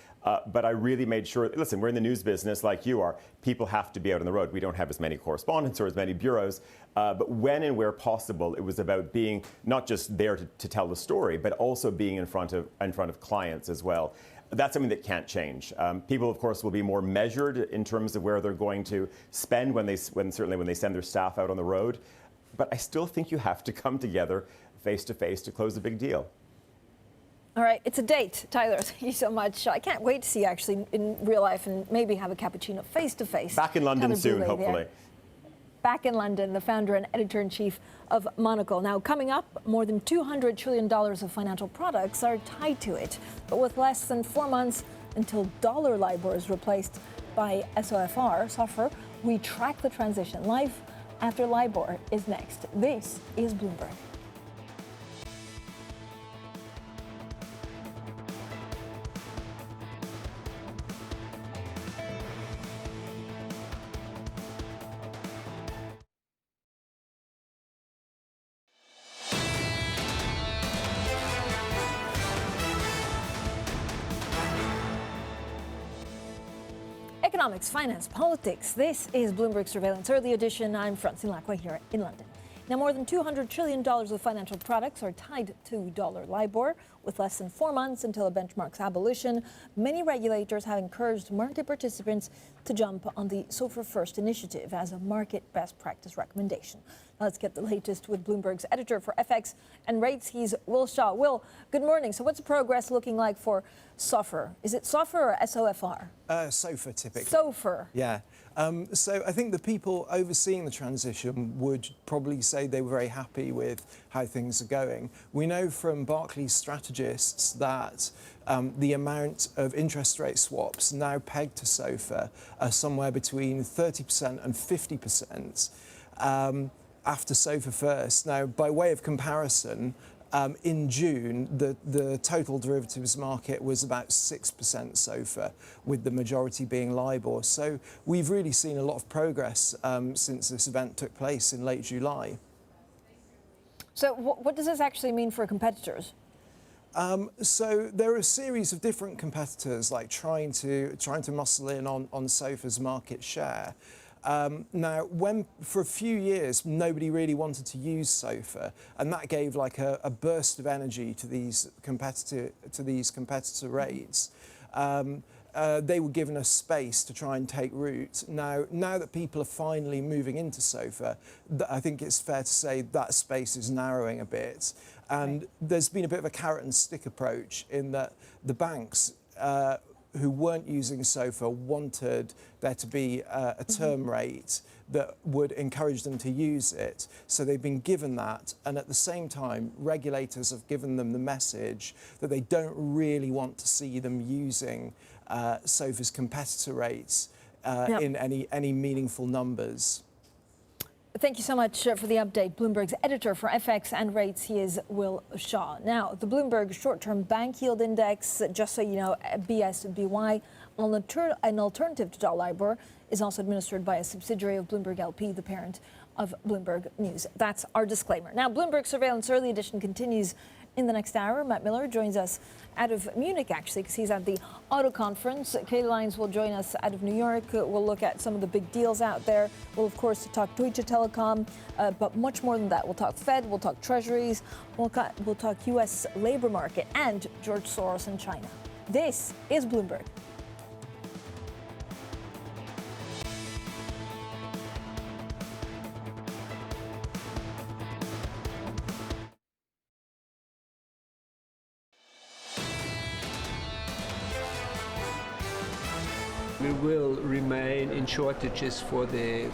But I really made sure, listen, we're in the news business like you are. People have to be out on the road. We don't have as many correspondents or as many bureaus. But when and where possible, it was about being not just there to tell the story, but also being in front of clients as well. That's something that can't change. People, of course, will be more measured in terms of where they're going to spend certainly when they send their staff out on the road. But I still think you have to come together face to face to close a big deal. All right, it's a date. Tyler, thank you so much. I can't wait to see you actually in real life and maybe have a cappuccino face-to-face. Back in London soon, hopefully. Back in London, the founder and editor-in-chief of Monocle. Now, coming up, more than $200 trillion of financial products are tied to it. But with less than 4 months until dollar Libor is replaced by SOFR, we track the transition. Life after Libor is next. This is Bloomberg. Economics, finance, politics. This is Bloomberg Surveillance Early Edition. I'm Francine Lacqua here in London. Now, more than $200 trillion of financial products are tied to dollar Libor. With less than 4 months until a benchmark's abolition, many regulators have encouraged market participants to jump on the SOFR First initiative as a market best practice recommendation. Now let's get the latest with Bloomberg's editor for FX and rates. He's Will Shaw. Will, good morning. So what's the progress looking like for SOFR? Is it SOFR or SOFR? SOFR, typically. SOFR. Yeah. So I think the people overseeing the transition would probably say they were very happy with how things are going. We know from Barclays strategists that the amount of interest rate swaps now pegged to SOFR are somewhere between 30% and 50% after SOFR First. Now, by way of comparison, in June, the total derivatives market was about 6% SOFR, with the majority being Libor. So we've really seen a lot of progress since this event took place in late July. So what does this actually mean for competitors? So there are a series of different competitors like trying to muscle in on SOFR's market share. Now, for a few years, nobody really wanted to use SOFR, and that gave like a burst of energy to these competitor rates. They were given a space to try and take root. Now that people are finally moving into SOFR, I think it's fair to say that space is narrowing a bit. And there's been a bit of a carrot and stick approach in that the banks who weren't using SOFR wanted there to be a term rate that would encourage them to use it. So they've been given that. And at the same time, regulators have given them the message that they don't really want to see them using SOFR's competitor rates in any meaningful numbers. Thank you so much for the update. Bloomberg's editor for FX and rates, he is Will Shaw. Now, the Bloomberg short-term bank yield index, just so you know, BSBY, an alternative to dollar Libor, is also administered by a subsidiary of Bloomberg LP, the parent of Bloomberg News. That's our disclaimer. Now, Bloomberg Surveillance Early Edition continues in the next hour. Matt Miller joins us out of Munich, actually, because he's at the Auto Conference. Kailey Leinz will join us out of New York. We'll look at some of the big deals out there. We'll, of course, talk Deutsche Telekom, but much more than that. We'll talk Fed, we'll talk Treasuries, we'll talk U.S. labor market and George Soros and China. This is Bloomberg. We will remain in shortages for the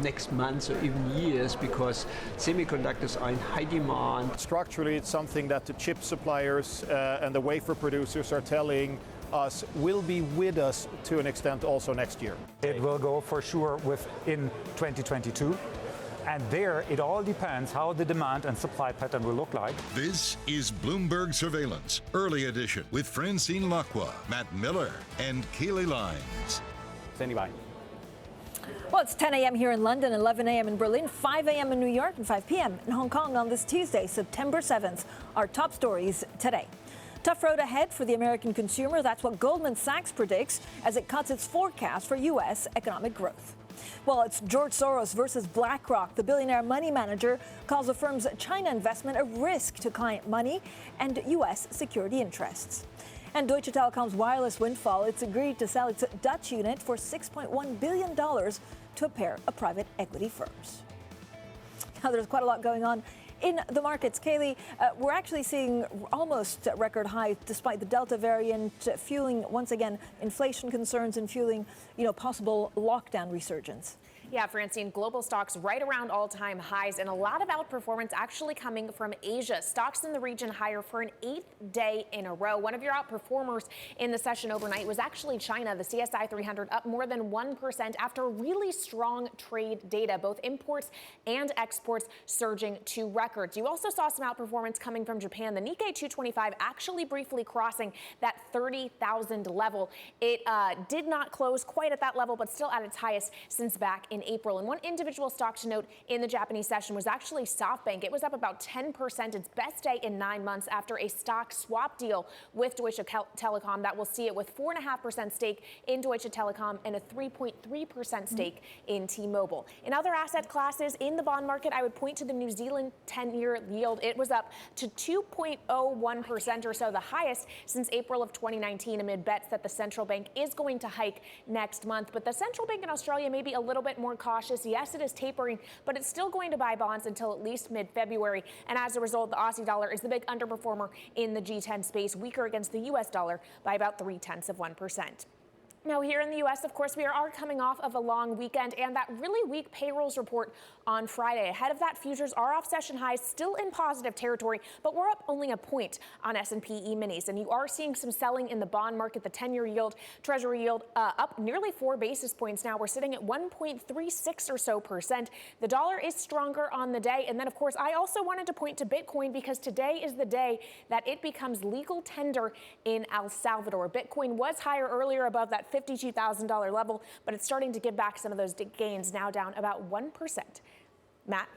next months or even years because semiconductors are in high demand. Structurally, it's something that the chip suppliers and the wafer producers are telling us will be with us to an extent also next year. It will go for sure within 2022. And there, it all depends how the demand and supply pattern will look like. This is Bloomberg Surveillance, Early Edition, with Francine Lacqua, Matt Miller, and Kailey Leinz. Standing by. Well, it's 10 a.m. here in London, 11 a.m. in Berlin, 5 a.m. in New York, and 5 p.m. in Hong Kong on this Tuesday, September 7th. Our top stories today. Tough road ahead for the American consumer. That's what Goldman Sachs predicts as it cuts its forecast for U.S. economic growth. Well, it's George Soros versus BlackRock. The billionaire money manager calls the firm's China investment a risk to client money and U.S. security interests. And Deutsche Telekom's wireless windfall, it's agreed to sell its Dutch unit for $6.1 billion to a pair of private equity firms. Now, there's quite a lot going on in the markets. Kailey, we're actually seeing almost record highs despite the Delta variant fueling, once again, inflation concerns and fueling, possible lockdown resurgence. Yeah, Francine, global stocks right around all-time highs, and a lot of outperformance actually coming from Asia. Stocks in the region higher for an 8th day in a row. One of your outperformers in the session overnight was actually China. The CSI 300 up more than 1% after really strong trade data, both imports and exports surging to records. You also saw some outperformance coming from Japan. The Nikkei 225 actually briefly crossing that 30,000 level. It did not close quite at that level, but still at its highest since back in April. And one individual stock to note in the Japanese session was actually SoftBank. It was up about 10%, its best day in 9 months after a stock swap deal with Deutsche Telekom that will see it with 4.5% stake in Deutsche Telekom and a 3.3% stake in T-Mobile. In other asset classes in the bond market, I would point to the New Zealand 10-year yield. It was up to 2.01% or so, the highest since April of 2019, amid bets that the central bank is going to hike next month. But the central bank in Australia may be a little bit more cautious. Yes, it is tapering, but it's still going to buy bonds until at least mid-February. And as a result, the Aussie dollar is the big underperformer in the G10 space, weaker against the U.S. dollar by about 0.3%. Now, here in the U.S., of course, we are coming off of a long weekend and that really weak payrolls report on Friday. Ahead of that, futures are off session highs, still in positive territory, but we're up only a point on S&P E-minis. And you are seeing some selling in the bond market. The 10-year yield, Treasury yield, up nearly 4 basis points now. We're sitting at 1.36 or so percent. The dollar is stronger on the day. And then, of course, I also wanted to point to Bitcoin because today is the day that it becomes legal tender in El Salvador. Bitcoin was higher earlier, above that $52,000 level, but it's starting to give back some of those gains, now down about 1%. Matt?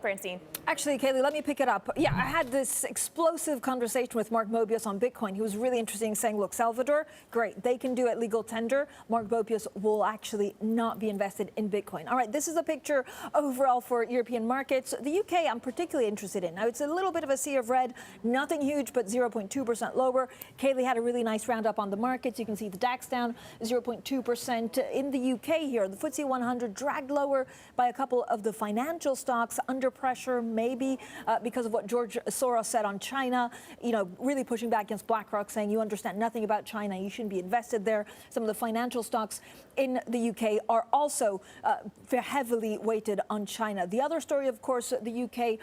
Francine. Actually, Kailey, let me pick it up. Yeah, I had this explosive conversation with Mark Mobius on Bitcoin. He was really interesting, saying, look, Salvador, great, they can do it legal tender. Mark Mobius will actually not be invested in Bitcoin. All right, this is a picture overall for European markets. The UK, I'm particularly interested in. Now, it's a little bit of a sea of red, nothing huge, but 0.2% lower. Kailey had a really nice roundup on the markets. You can see the DAX down 0.2%. In the UK here, the FTSE 100 dragged lower by a couple of the financial stocks under pressure, maybe because of what George Soros said on China, really pushing back against BlackRock, saying you understand nothing about China, you shouldn't be invested there. Some of the financial stocks in the UK are also heavily weighted on China. The other story, of course, the UK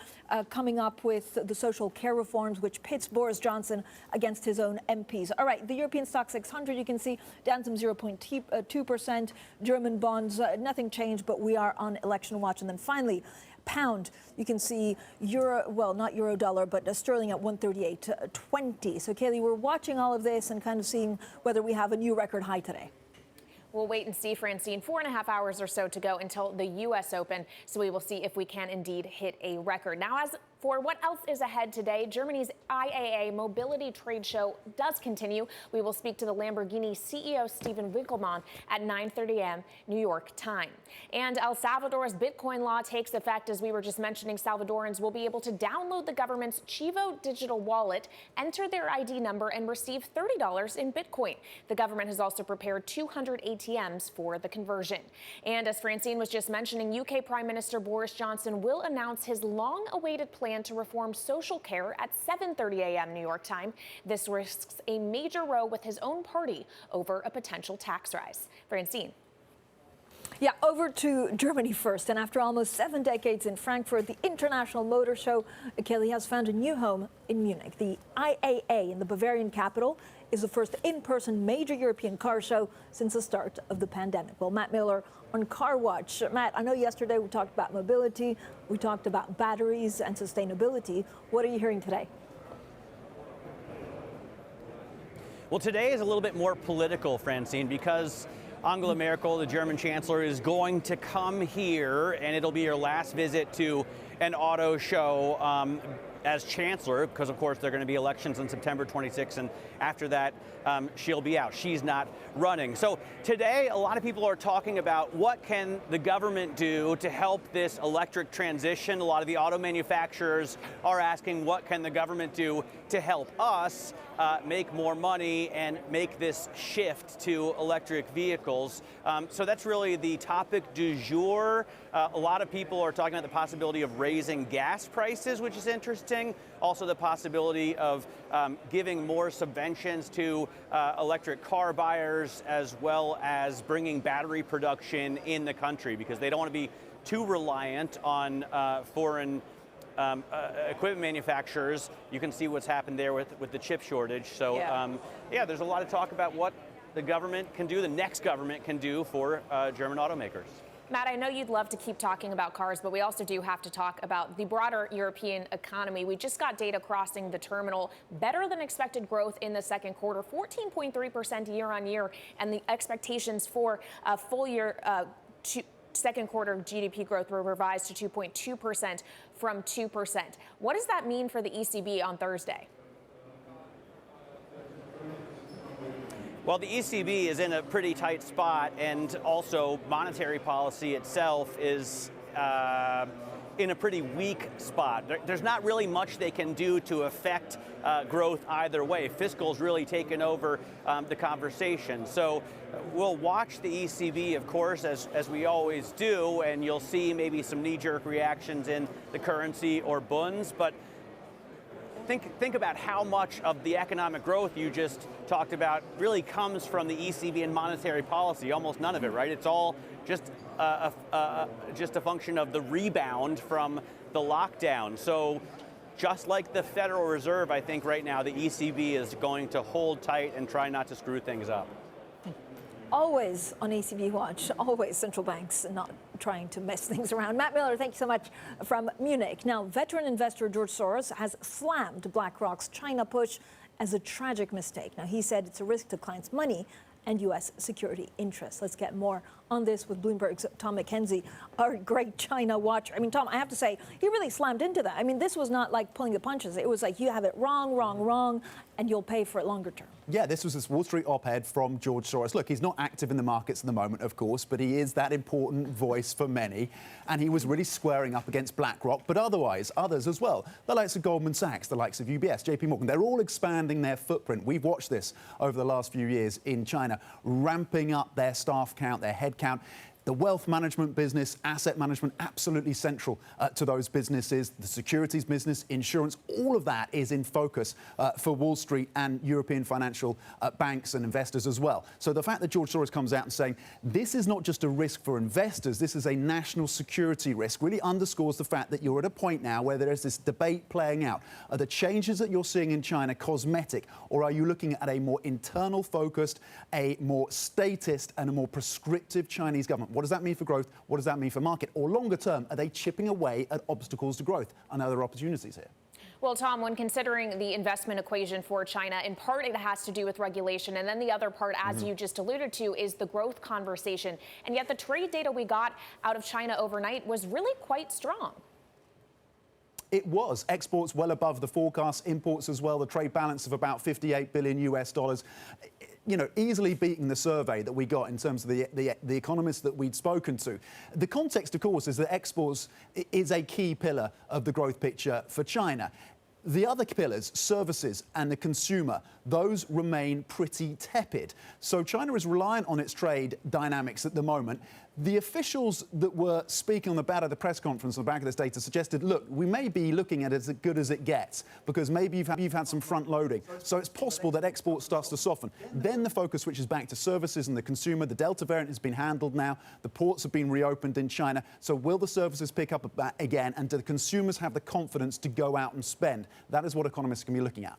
coming up with the social care reforms, which pits Boris Johnson against his own MPs. All right, the European stock 600, you can see, down some 0.2%. German bonds, nothing changed, but we are on election watch. And then finally, pound, you can see euro, well, not euro dollar, but sterling at 138.20. So, Kailey, we're watching all of this and kind of seeing whether we have a new record high today. We'll wait and see, Francine. 4.5 hours or so to go until the U.S. Open, so we will see if we can indeed hit a record. Now, as for what else is ahead today, Germany's IAA Mobility Trade Show does continue. We will speak to the Lamborghini CEO, Steven Winkelmann, at 9:30 a.m. New York time. And El Salvador's Bitcoin law takes effect. As we were just mentioning, Salvadorans will be able to download the government's Chivo digital wallet, enter their ID number, and receive $30 in Bitcoin. The government has also prepared 200 ATMs for the conversion. And as Francine was just mentioning, UK Prime Minister Boris Johnson will announce his long-awaited plan to reform social care at 7:30 a.m. New York time. This risks a major row with his own party over a potential tax rise. Francine. Yeah, over to Germany first. And after almost 7 decades in Frankfurt, the International Motor Show, Kailey, has found a new home in Munich. The IAA in the Bavarian capital is the first in-person major European car show since the start of the pandemic. Well, Matt Miller on Car Watch. Matt, I know yesterday we talked about mobility, we talked about batteries and sustainability. What are you hearing today? Well, today is a little bit more political, Francine, because Angela Merkel, the German Chancellor, is going to come here, and it'll be her last visit to an auto show as Chancellor, because of course there are going to be elections on September 26th, and after that she'll be out. She's not running. So today a lot of people are talking about what can the government do to help this electric transition. A lot of the auto manufacturers are asking what can the government do to help us make more money and make this shift to electric vehicles. So that's really the topic du jour. A lot of people are talking about the possibility of raising gas prices, which is interesting. Also the possibility of giving more subventions to electric car buyers, as well as bringing battery production in the country, because they don't want to be too reliant on foreign equipment manufacturers. You can see what's happened there with the chip shortage. So yeah, there's a lot of talk about what the government can do, the next government can do for German automakers. Matt, I know you'd love to keep talking about cars, but we also do have to talk about the broader European economy. We just got data crossing the terminal. Better than expected growth in the second quarter, 14.3% year on year, and the expectations for a full year second quarter GDP growth were revised to 2.2% from 2%. What does that mean for the ECB on Thursday? Well, the ECB is in a pretty tight spot, and also monetary policy itself is in a pretty weak spot. There's not really much they can do to affect growth either way. Fiscal's really taken over the conversation. So we'll watch the ECB, of course, as we always do, and you'll see maybe some knee-jerk reactions in the currency or bunds, but think about how much of the economic growth you just talked about really comes from the ECB and monetary policy. Almost none of it, right? It's all just a function of the rebound from the lockdown. So just like the Federal Reserve, I think right now the ECB is going to hold tight and try not to screw things up. Always on ECB watch, always central banks not trying to mess things around. Matt Miller, thank you so much from Munich. Now, veteran investor George Soros has slammed BlackRock's China push as a tragic mistake. Now, he said it's a risk to clients' money and U.S. security interests. Let's get more on this with Bloomberg's Tom McKenzie, our great China watcher. I mean, Tom, I have to say, he really slammed into that. I mean, this was not like pulling the punches. It was like, you have it wrong, and you'll pay for it longer term. Yeah, this was this Wall Street op-ed from George Soros. Look, he's not active in the markets at the moment, of course, but he is that important voice for many. And he was really squaring up against BlackRock, but otherwise, others as well. The likes of Goldman Sachs, the likes of UBS, JP Morgan, they're all expanding their footprint. We've watched this over the last few years in China, ramping up their staff count, their head count. The wealth management business, asset management, absolutely central to those businesses. The securities business, insurance, all of that is in focus for Wall Street and European financial banks and investors as well. So the fact that George Soros comes out and saying this is not just a risk for investors, this is a national security risk, really underscores the fact that you're at a point now where there is this debate playing out. Are the changes that you're seeing in China cosmetic, or are you looking at a more internal focused, a more statist and a more prescriptive Chinese government? What does that mean for growth? What does that mean for market? Or longer term, are they chipping away at obstacles to growth and other opportunities here? Well, Tom, when considering the investment equation for China, in part it has to do with regulation, and then the other part, as you just alluded to, is the growth conversation. And yet the trade data we got out of China overnight was really quite strong. It was. Exports well above the forecast, imports as well, the trade balance of about $58 billion US. You know, easily beating the survey that we got in terms of the economists that we'd spoken to. The context, of course, is that exports is a key pillar of the growth picture for China. The other pillars, services and the consumer, those remain pretty tepid. So China is reliant on its trade dynamics at the moment. The officials that were speaking on the back of the press conference on the back of this data suggested, look, we may be looking at it as good as it gets, because maybe you've had some front loading. So it's possible that export starts to soften. Then the focus switches back to services and the consumer. The Delta variant has been handled now. The ports have been reopened in China. So will the services pick up again? And do the consumers have the confidence to go out and spend? That is what economists can be looking at.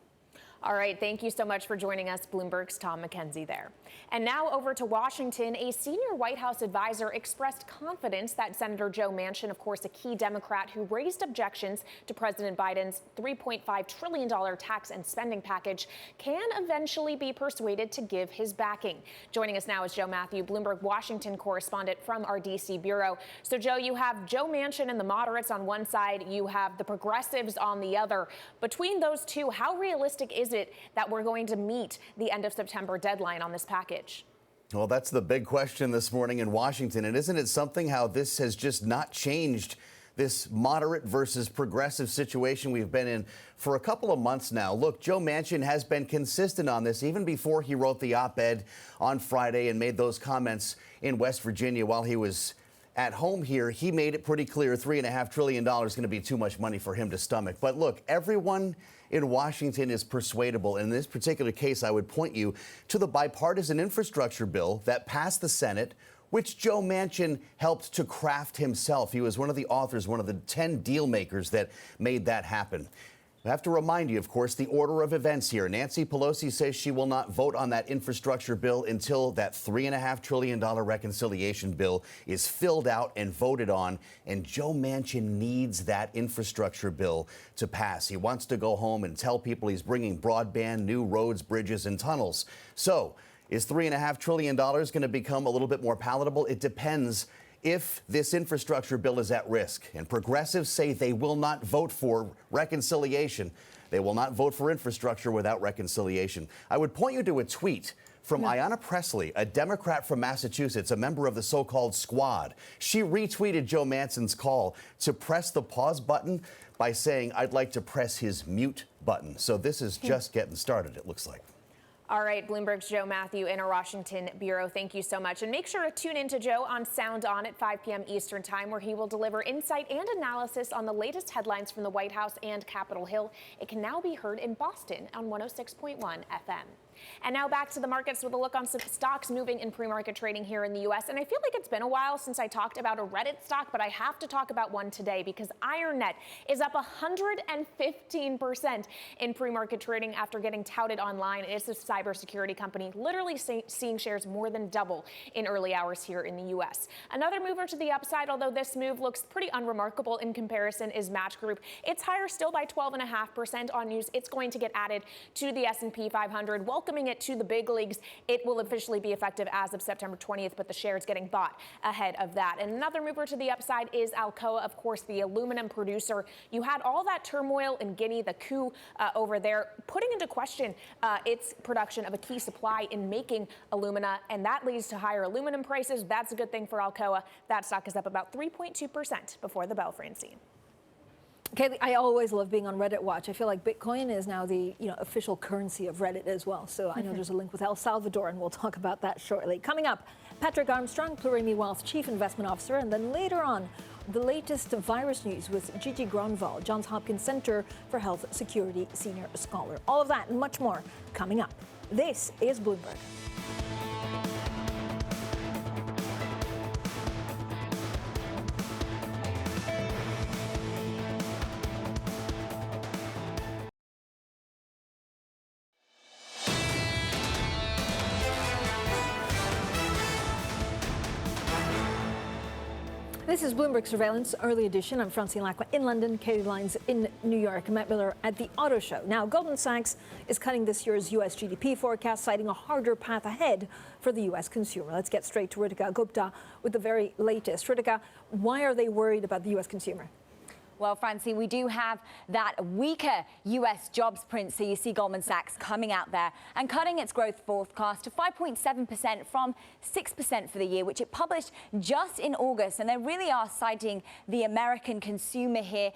All right, thank you so much for joining us, Bloomberg's Tom McKenzie there. And now over to Washington. A senior White House advisor expressed confidence that Senator Joe Manchin, of course, a key Democrat who raised objections to President Biden's $3.5 trillion tax and spending package, can eventually be persuaded to give his backing. Joining us now is Joe Matthew, Bloomberg Washington correspondent from our D.C. bureau. So, Joe, you have Joe Manchin and the moderates on one side, you have the progressives on the other. Between those two, how realistic is it that we're going to meet the end of September deadline on this package? Well, that's the big question this morning in Washington. And isn't it something how this has just not changed, this moderate versus progressive situation we've been in for a couple of months now? Look, Joe Manchin has been consistent on this even before he wrote the op-ed on Friday and made those comments in West Virginia while he was at home here. He made it pretty clear $3.5 trillion is going to be too much money for him to stomach. But look, everyone in Washington is persuadable. In this particular case, I would point you to the bipartisan infrastructure bill that passed the Senate, which Joe Manchin helped to craft himself. He was one of the authors, one of the 10 deal makers that made that happen. I have to remind you, of course, the order of events here. Nancy Pelosi says she will not vote on that infrastructure bill until that $3.5 trillion reconciliation bill is filled out and voted on. And Joe Manchin needs that infrastructure bill to pass. He wants to go home and tell people he's bringing broadband, new roads, bridges, and tunnels. So is $3.5 trillion going to become a little bit more palatable? It depends if this infrastructure bill is at risk. And progressives say they will not vote for reconciliation. They will not vote for infrastructure without reconciliation. I would point you to a tweet from Ayanna Pressley, a Democrat from Massachusetts, a member of the so-called squad. She retweeted Joe Manchin's call to press the pause button by saying, "I'd like to press his mute button." So this is just getting started, it looks like. All right, Bloomberg's Joe Matthew in our Washington bureau. Thank you so much. And make sure to tune in to Joe on Sound On at 5 p.m. Eastern Time, where he will deliver insight and analysis on the latest headlines from the White House and Capitol Hill. It can now be heard in Boston on 106.1 FM. And now back to the markets with a look on some stocks moving in pre-market trading here in the U.S. And I feel like it's been a while since I talked about a Reddit stock, but I have to talk about one today because IronNet is up 115% in pre-market trading after getting touted online. It's a cybersecurity company, literally seeing shares more than double in early hours here in the U.S. Another mover to the upside, although this move looks pretty unremarkable in comparison, is Match Group. It's higher still by 12.5% on news. It's going to get added to the S&P 500. Welcoming it to the big leagues. It will officially be effective as of September 20th, but the shares getting bought ahead of that. And another mover to the upside is Alcoa, of course, the aluminum producer. You had all that turmoil in Guinea, the coup over there, putting into question its production of a key supply in making alumina, and that leads to higher aluminum prices. That's a good thing for Alcoa. That stock is up about 3.2% before the bell, Francine. Kailey, I always love being on Reddit Watch. I feel like Bitcoin is now the official currency of Reddit as well. So I know there's a link with El Salvador, and we'll talk about that shortly. Coming up, Patrick Armstrong, Plurimi Wealth Chief Investment Officer, and then later on, the latest virus news with Gigi Gronval, Johns Hopkins Center for Health Security Senior Scholar. All of that and much more coming up. This is Bloomberg. This is Bloomberg Surveillance Early Edition. I'm Francine Lacqua in London, Kailey Leinz in New York, Matt Miller at the Auto Show. Now, Goldman Sachs is cutting this year's U.S. GDP forecast, citing a harder path ahead for the U.S. consumer. Let's get straight to Ritika Gupta with the very latest. Ritika, why are they worried about the U.S. consumer? Well, Francine, we do have that weaker U.S. jobs print. So you see Goldman Sachs coming out there and cutting its growth forecast to 5.7% from 6% for the year, which it published just in August. And they really are citing the American consumer here,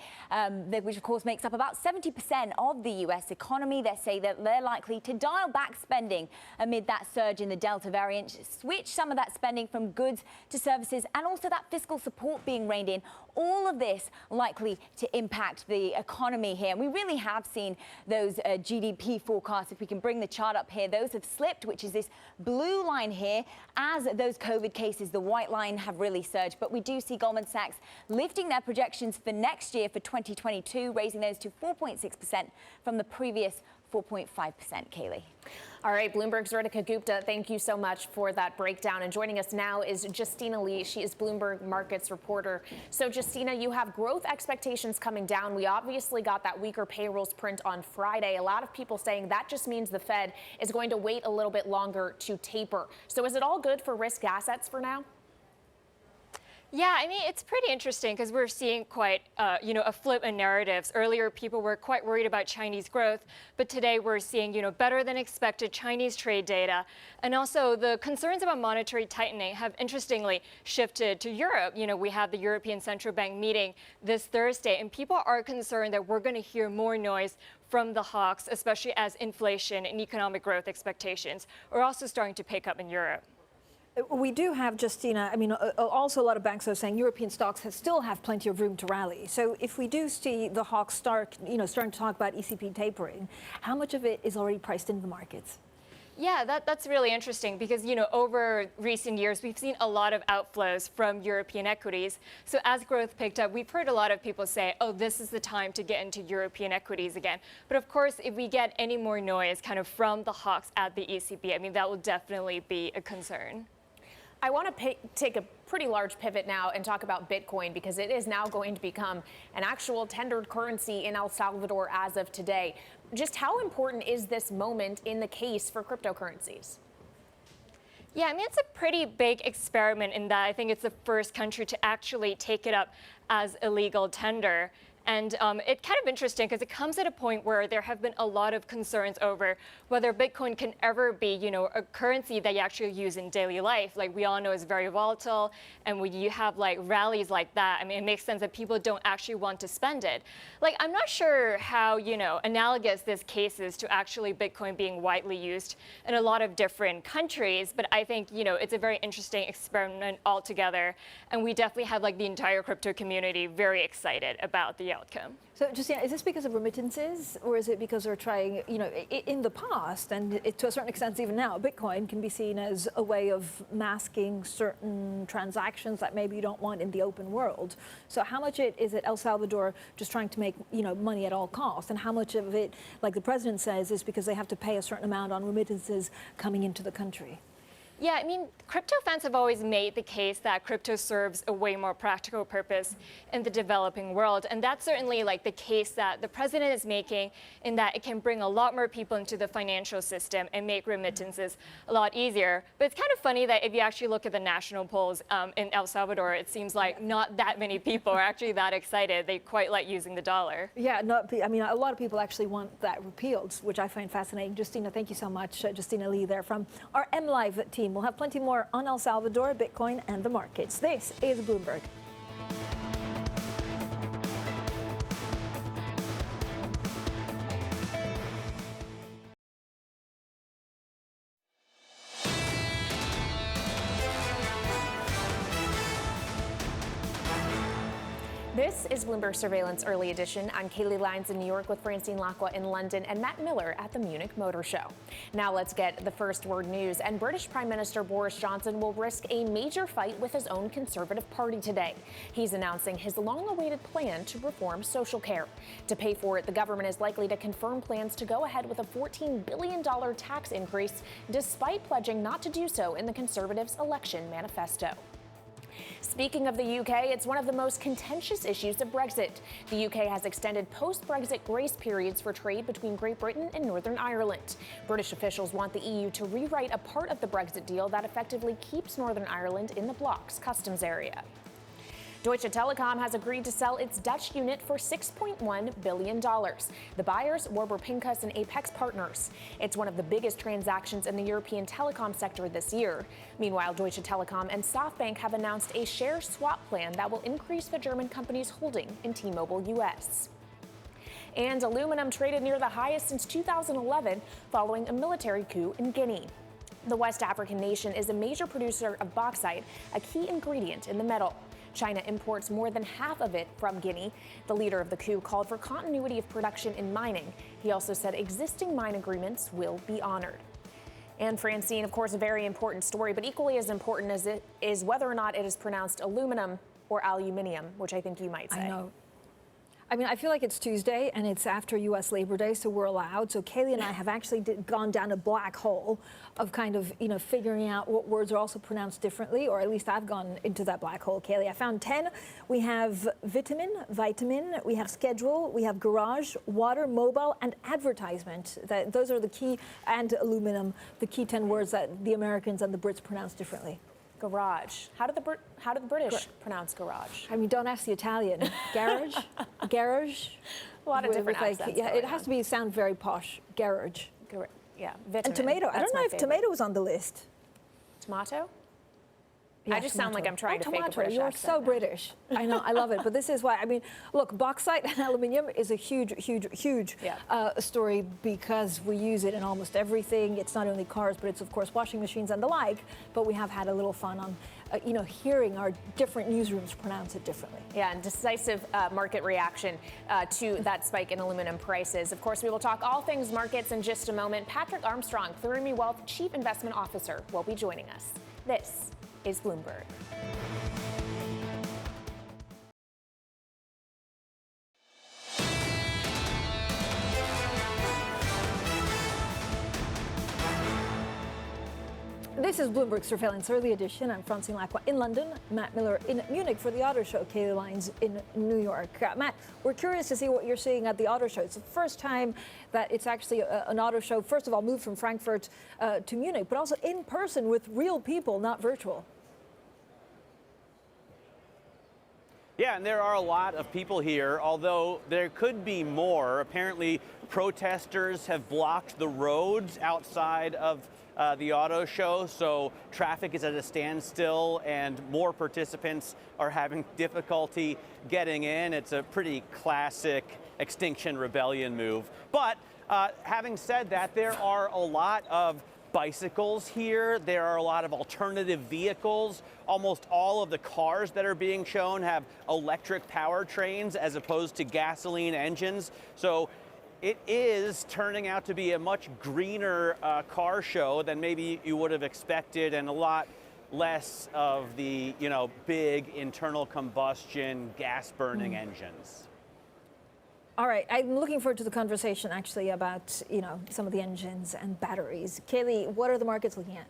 which, of course, makes up about 70% of the U.S. economy. They say that they're likely to dial back spending amid that surge in the Delta variant, switch some of that spending from goods to services, and also that fiscal support being reined in. All of this likely to impact the economy here. And we really have seen those GDP forecasts. If we can bring the chart up here, those have slipped, which is this blue line here, as those COVID cases, the white line, have really surged. But we do see Goldman Sachs lifting their projections for next year, for 2022, raising those to 4.6% from the previous 4.5%, Kailey. All right, Bloomberg's Ritika Gupta, thank you so much for that breakdown. And joining us now is Justina Lee. She is Bloomberg Markets reporter. So, Justina, you have growth expectations coming down. We obviously got that weaker payrolls print on Friday. A lot of people saying that just means the Fed is going to wait a little bit longer to taper. So is it all good for risk assets for now? Yeah, I mean, it's pretty interesting because we're seeing quite, a flip in narratives. Earlier, people were quite worried about Chinese growth, but today we're seeing, better than expected Chinese trade data. And also the concerns about monetary tightening have interestingly shifted to Europe. We have the European Central Bank meeting this Thursday, and people are concerned that we're going to hear more noise from the hawks, especially as inflation and economic growth expectations are also starting to pick up in Europe. We do have, Justina, also a lot of banks are saying European stocks still have plenty of room to rally. So if we do see the hawks starting to talk about ECB tapering, how much of it is already priced into the markets? Yeah, that's really interesting because, over recent years, we've seen a lot of outflows from European equities. So as growth picked up, we've heard a lot of people say, oh, this is the time to get into European equities again. But of course, if we get any more noise kind of from the hawks at the ECB, that will definitely be a concern. I want to take a pretty large pivot now and talk about Bitcoin because it is now going to become an actual tendered currency in El Salvador as of today. Just how important is this moment in the case for cryptocurrencies? Yeah, it's a pretty big experiment in that I think it's the first country to actually take it up as a legal tender. And it's kind of interesting because it comes at a point where there have been a lot of concerns over whether Bitcoin can ever be, a currency that you actually use in daily life. Like we all know is very volatile. And when you have rallies like that, it makes sense that people don't actually want to spend it. I'm not sure how, analogous this case is to actually Bitcoin being widely used in a lot of different countries. But I think, it's a very interesting experiment altogether. And we definitely have the entire crypto community very excited about the outcome. So, Justina, is this because of remittances, or is it because they're trying, in the past, and to a certain extent even now, Bitcoin can be seen as a way of masking certain transactions that maybe you don't want in the open world. So how much is it El Salvador just trying to make, money at all costs, and how much of it, like the president says, is because they have to pay a certain amount on remittances coming into the country? Yeah, crypto fans have always made the case that crypto serves a way more practical purpose in the developing world. And that's certainly the case that the president is making in that it can bring a lot more people into the financial system and make remittances a lot easier. But it's kind of funny that if you actually look at the national polls in El Salvador, it seems like not that many people are actually that excited. They quite like using the dollar. Yeah, a lot of people actually want that repealed, which I find fascinating. Justina, thank you so much. Justina Lee there from our MLive team. We'll have plenty more on El Salvador, Bitcoin, and the markets. This is Bloomberg. This is Bloomberg Surveillance Early Edition. I'm Kailey Leinz in New York with Francine Lacqua in London and Matt Miller at the Munich Motor Show. Now let's get the first word news. And British Prime Minister Boris Johnson will risk a major fight with his own Conservative Party today. He's announcing his long-awaited plan to reform social care. To pay for it, the government is likely to confirm plans to go ahead with a $14 billion tax increase, despite pledging not to do so in the Conservatives' election manifesto. Speaking of the UK, it's one of the most contentious issues of Brexit. The UK has extended post-Brexit grace periods for trade between Great Britain and Northern Ireland. British officials want the EU to rewrite a part of the Brexit deal that effectively keeps Northern Ireland in the bloc's customs area. Deutsche Telekom has agreed to sell its Dutch unit for $6.1 billion. The buyers, Warburg Pincus and Apex Partners. It's one of the biggest transactions in the European telecom sector this year. Meanwhile, Deutsche Telekom and SoftBank have announced a share swap plan that will increase the German company's holding in T-Mobile US. And aluminum traded near the highest since 2011 following a military coup in Guinea. The West African nation is a major producer of bauxite, a key ingredient in the metal. China imports more than half of it from Guinea. The leader of the coup called for continuity of production in mining. He also said existing mine agreements will be honored. And Francine, of course, a very important story, but equally as important as it is whether or not it is pronounced aluminum or aluminium, which I think you might say. I know. I mean, I feel like it's Tuesday and it's after U.S. Labor Day, so we're allowed. So Kailey and I have actually gone down a black hole of kind of, figuring out what words are also pronounced differently, or at least I've gone into that black hole, Kailey. I found 10. We have vitamin, we have schedule, we have garage, water, mobile, and advertisement. Those are the key, and aluminum, the key 10 words that the Americans and the Brits pronounce differently. Garage. How do the British pronounce garage? I mean, don't ask the Italian. Garage, garage. A lot of different accents. Yeah, it has to sound very posh. Garage. Yeah. And Vitamin. tomato. I don't know if tomato was on the list. Tomato? Yeah, I just sound like I'm trying to fake a British You're accent so now. British. I know, I love it. But this is why, I mean, look, bauxite and aluminium is a huge story because we use it in almost everything. It's not only cars, but it's, of course, washing machines and the like. But we have had a little fun on, hearing our different newsrooms pronounce it differently. Yeah, and decisive market reaction to that spike in aluminum prices. Of course, we will talk all things markets in just a moment. Patrick Armstrong, Plurimi Wealth Chief Investment Officer, will be joining us. This is Bloomberg. This is Bloomberg Surveillance Early Edition. I'm Francine Lacqua in London, Matt Miller in Munich for the Auto Show, Kailey Leinz in New York. Matt, we're curious to see what you're seeing at the Auto Show. It's the first time that it's actually an auto show, first of all, moved from Frankfurt to Munich, but also in person with real people, not virtual. Yeah, and there are a lot of people here, although there could be more. Apparently, protesters have blocked the roads outside of the auto show, so traffic is at a standstill and more participants are having difficulty getting in. It's a pretty classic Extinction Rebellion move. But having said that, there are a lot of bicycles here. There are a lot of alternative vehicles. Almost all of the cars that are being shown have electric powertrains as opposed to gasoline engines. So it is turning out to be a much greener car show than maybe you would have expected, and a lot less of the, big internal combustion gas burning engines. All right, I'm looking forward to the conversation actually about, some of the engines and batteries. Kailey, what are the markets looking at?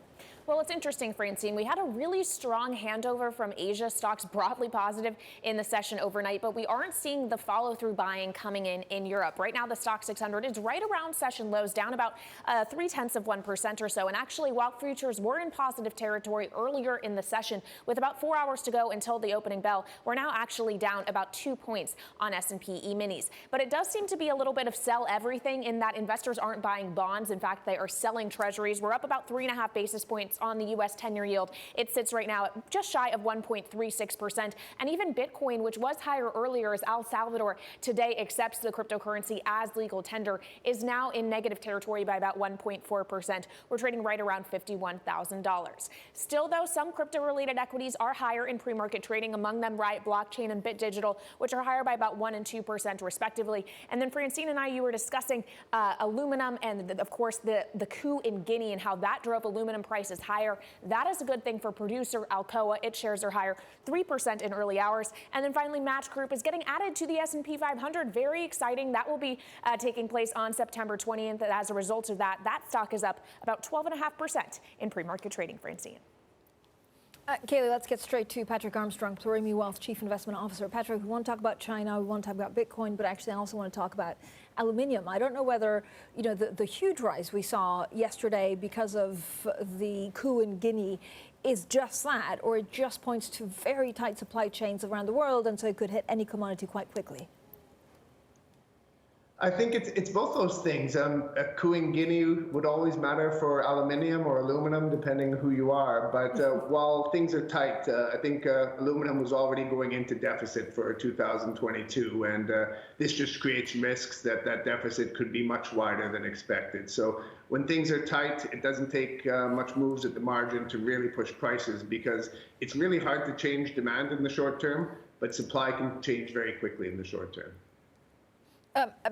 Well, it's interesting, Francine. We had a really strong handover from Asia. Stocks broadly positive in the session overnight, but we aren't seeing the follow-through buying coming in Europe. Right now, the Stock 600 is right around session lows, down about 0.3% or so. And actually, while futures were in positive territory earlier in the session, with about 4 hours to go until the opening bell, we're now actually down about 2 points on S&P E-minis. But it does seem to be a little bit of sell everything in that investors aren't buying bonds. In fact, they are selling treasuries. We're up about 3.5 basis points on the U.S. 10-year yield. It sits right now at just shy of 1.36%. And even Bitcoin, which was higher earlier as El Salvador today accepts the cryptocurrency as legal tender, is now in negative territory by about 1.4%. We're trading right around $51,000. Still, though, some crypto-related equities are higher in pre-market trading, among them Riot Blockchain and Bit Digital, which are higher by about 1% and 2% respectively. And then Francine and I, you were discussing aluminum and, of course, the coup in Guinea and how that drove aluminum prices higher. That is a good thing for producer Alcoa. Its shares are higher 3% in early hours. And then finally, Match Group is getting added to the S&P 500. Very exciting. That will be taking place on September 20th. As a result of that, that stock is up about 12.5% in pre-market trading, Francine. Kailey, let's get straight to Patrick Armstrong, Plurimi Wealth Chief Investment Officer. Patrick, we want to talk about China, we want to talk about Bitcoin, but actually I also want to talk about aluminium. I don't know whether, the huge rise we saw yesterday because of the coup in Guinea is just that, or it just points to very tight supply chains around the world, and so it could hit any commodity quite quickly. I think it's both those things. A coup in Guinea would always matter for aluminium or aluminum, depending who you are. But while things are tight, I think aluminum was already going into deficit for 2022. And this just creates risks that that deficit could be much wider than expected. So when things are tight, it doesn't take much moves at the margin to really push prices, because it's really hard to change demand in the short term, but supply can change very quickly in the short term.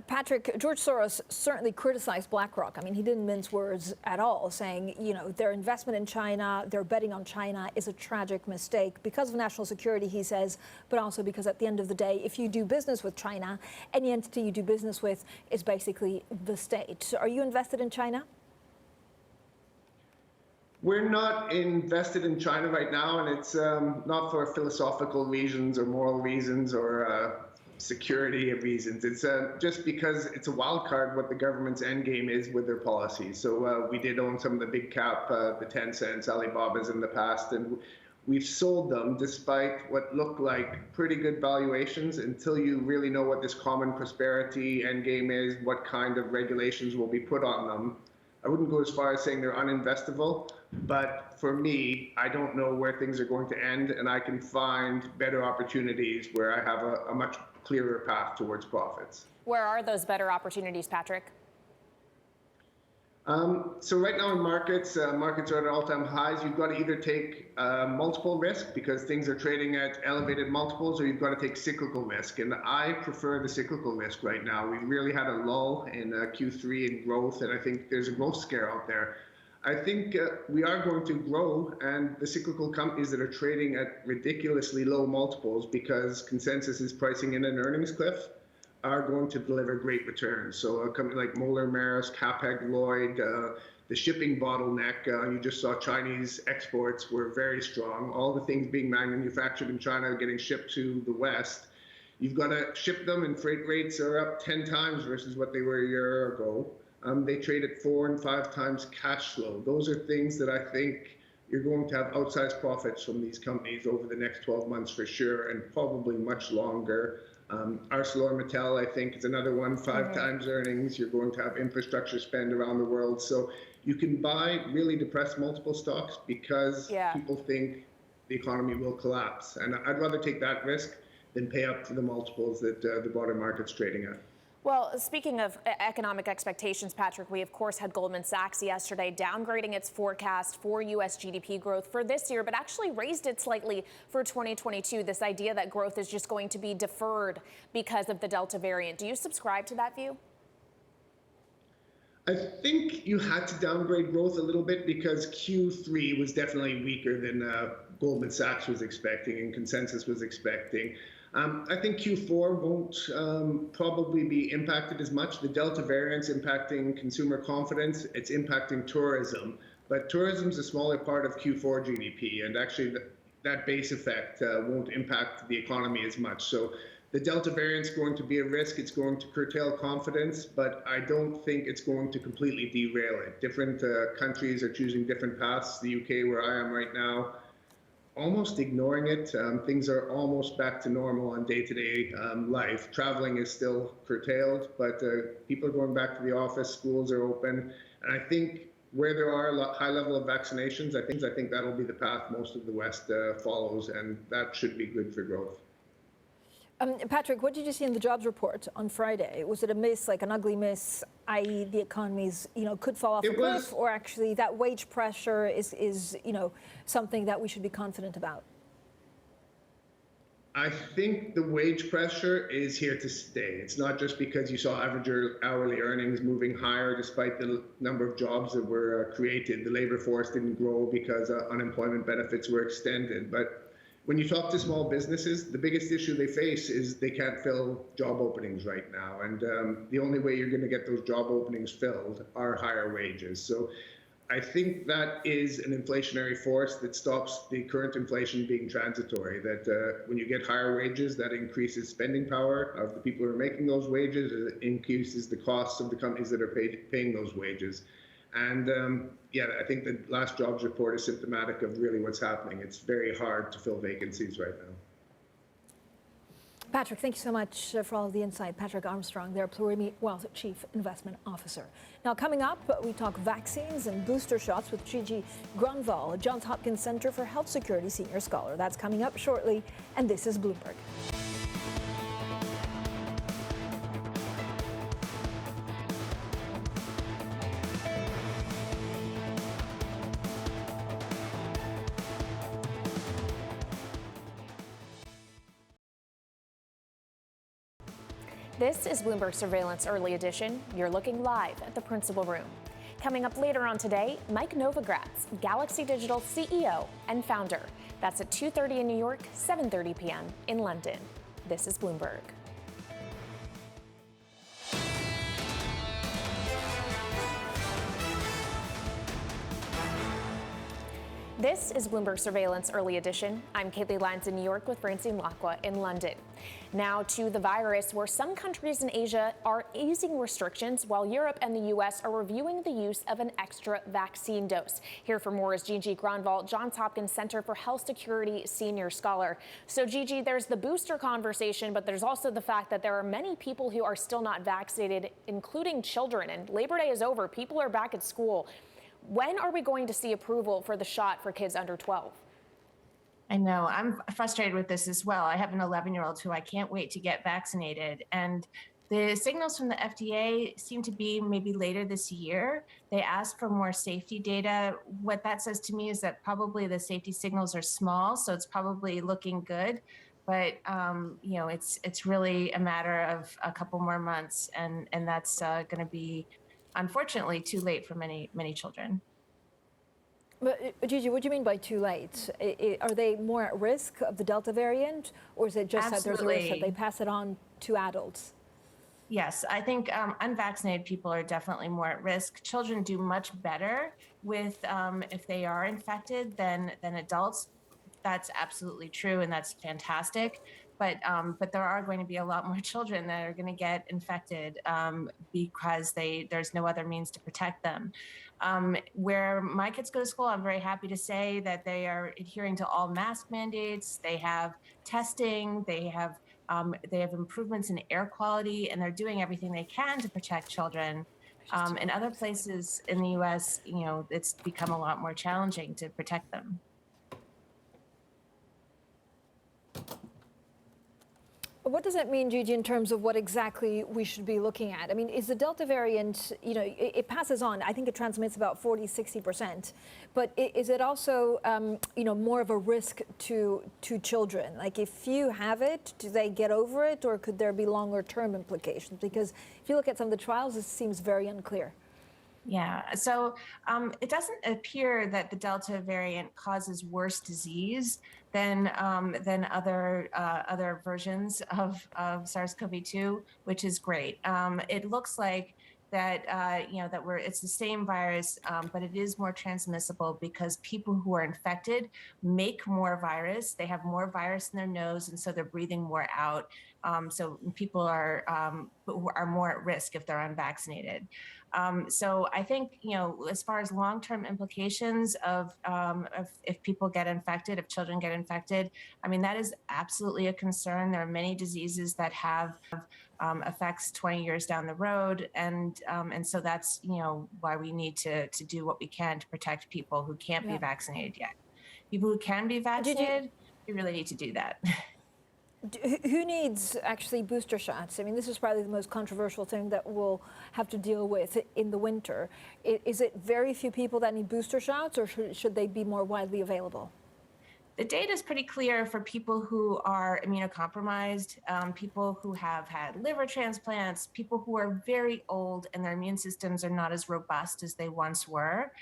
Patrick, George Soros certainly criticized BlackRock. I mean, he didn't mince words at all, saying, you know, their investment in China, their betting on China is a tragic mistake because of national security, he says, but also because at the end of the day, if you do business with China, any entity you do business with is basically the state. Are you invested in China? We're not invested in China right now, and it's not for philosophical reasons or moral reasons or security reasons. It's just because it's a wild card what the government's end game is with their policies. So we did own some of the big cap, the Tencents, Alibabas in the past, and we've sold them despite what looked like pretty good valuations until you really know what this common prosperity end game is, what kind of regulations will be put on them. I wouldn't go as far as saying they're uninvestable, but for me, I don't know where things are going to end, and I can find better opportunities where I have a much clearer path towards profits. Where are those better opportunities, Patrick? So right now in markets are at all-time highs. You've got to either take multiple risk because things are trading at elevated multiples, or you've got to take cyclical risk. And I prefer the cyclical risk right now. We've really had a lull in Q3 in growth, and I think there's a growth scare out there. I think we are going to grow, and the cyclical companies that are trading at ridiculously low multiples because consensus is pricing in an earnings cliff are going to deliver great returns. So a company like Moeller Maersk, Hapag-Lloyd, the shipping bottleneck, you just saw Chinese exports were very strong. All the things being manufactured in China are getting shipped to the West. You've got to ship them, and freight rates are up 10 times versus what they were a year ago. They trade at 4 and 5 times cash flow. Those are things that I think you're going to have outsized profits from these companies over the next 12 months for sure, and probably much longer. ArcelorMittal, I think, is another one, 5 times earnings. You're going to have infrastructure spend around the world. So you can buy really depressed multiple stocks because people think the economy will collapse. And I'd rather take that risk than pay up to the multiples that the broader market's trading at. Well, speaking of economic expectations, Patrick, we, of course, had Goldman Sachs yesterday downgrading its forecast for U.S. GDP growth for this year, but actually raised it slightly for 2022, this idea that growth is just going to be deferred because of the Delta variant. Do you subscribe to that view? I think you had to downgrade growth a little bit because Q3 was definitely weaker than Goldman Sachs was expecting and consensus was expecting. I think Q4 won't probably be impacted as much. The Delta variant's impacting consumer confidence. It's impacting tourism. But tourism's a smaller part of Q4 GDP, and actually that base effect won't impact the economy as much. So the Delta variant's going to be a risk. It's going to curtail confidence, but I don't think it's going to completely derail it. Different countries are choosing different paths. The UK, where I am right now, almost ignoring it. Things are almost back to normal on day-to-day life. Traveling is still curtailed, but people are going back to the office, schools are open. And I think where there are a high level of vaccinations, I think that'll be the path most of the West follows, and that should be good for growth. Patrick, what did you see in the jobs report on Friday? Was it a miss, like an ugly miss, i.e. the economy's, could fall off a cliff, or actually that wage pressure is something that we should be confident about? I think the wage pressure is here to stay. It's not just because you saw average hourly earnings moving higher despite the number of jobs that were created. The labor force didn't grow because unemployment benefits were extended. But when you talk to small businesses, the biggest issue they face is they can't fill job openings right now. And the only way you're going to get those job openings filled are higher wages. So I think that is an inflationary force that stops the current inflation being transitory, that when you get higher wages, that increases spending power of the people who are making those wages, it increases the costs of the companies that are paying those wages. And I think the last jobs report is symptomatic of really what's happening. It's very hard to fill vacancies right now. Patrick, thank you so much for all of the insight. Patrick Armstrong, their Plurimi Wealth Chief Investment Officer. Now, coming up, we talk vaccines and booster shots with Gigi Grunwald, Johns Hopkins Center for Health Security Senior Scholar. That's coming up shortly, and this is Bloomberg. This is Bloomberg Surveillance Early Edition. You're looking live at the principal room. Coming up later on today, Mike Novogratz, Galaxy Digital CEO and founder. That's at 2:30 in New York, 7:30 p.m. in London. This is Bloomberg. This is Bloomberg Surveillance Early Edition. I'm Kailey Leinz in New York with Francine Lacqua in London. Now to the virus, where some countries in Asia are easing restrictions while Europe and the U.S. are reviewing the use of an extra vaccine dose. Here for more is Gigi Granvall, Johns Hopkins Center for Health Security Senior Scholar. So Gigi, there's the booster conversation, but there's also the fact that there are many people who are still not vaccinated, including children. And Labor Day is over. People are back at school. When are we going to see approval for the shot for kids under 12? I know. I'm frustrated with this as well. I have an 11-year-old who I can't wait to get vaccinated. And the signals from the FDA seem to be maybe later this year. They asked for more safety data. What that says to me is that probably the safety signals are small, so it's probably looking good. But you know, it's really a matter of a couple more months, and that's going to be, unfortunately, too late for many children. But Gigi, what do you mean by too late? Are they more at risk of the Delta variant, or is it just that there's a risk that they pass it on to adults? Yes, I think unvaccinated people are definitely more at risk. Children do much better with if they are infected than adults. That's absolutely true, and that's fantastic. But there are going to be a lot more children that are going to get infected because there's no other means to protect them. Where my kids go to school, I'm very happy to say that they are adhering to all mask mandates. They have testing. They have improvements in air quality, and they're doing everything they can to protect children. In other places in the U.S., you know, it's become a lot more challenging to protect them. What does that mean, Gigi, in terms of what exactly we should be looking at? I mean, is the Delta variant, you know, it passes on. I think it transmits about 40, 60%. But is it also, you know, more of a risk to children? Like, if you have it, do they get over it, or could there be longer term implications? Because if you look at some of the trials, it seems very unclear. Yeah, so it doesn't appear that the Delta variant causes worse disease than other versions of SARS-CoV-2, which is great. It looks like that you know, that it's the same virus, but it is more transmissible because people who are infected make more virus. They have more virus in their nose, and so they're breathing more out. So people are more at risk if they're unvaccinated. So I think, you know, as far as long-term implications of if people get infected, if children get infected, I mean, that is absolutely a concern. There are many diseases that have effects 20 years down the road, and so that's, you know, why we need to do what we can to protect people who can't be vaccinated yet. People who can be vaccinated, we really need to do that. Who needs actually booster shots? I mean, this is probably the most controversial thing that we'll have to deal with in the winter. Is it very few people that need booster shots, or should they be more widely available? The data is pretty clear for people who are immunocompromised, people who have had liver transplants, people who are very old and their immune systems are not as robust as they once were.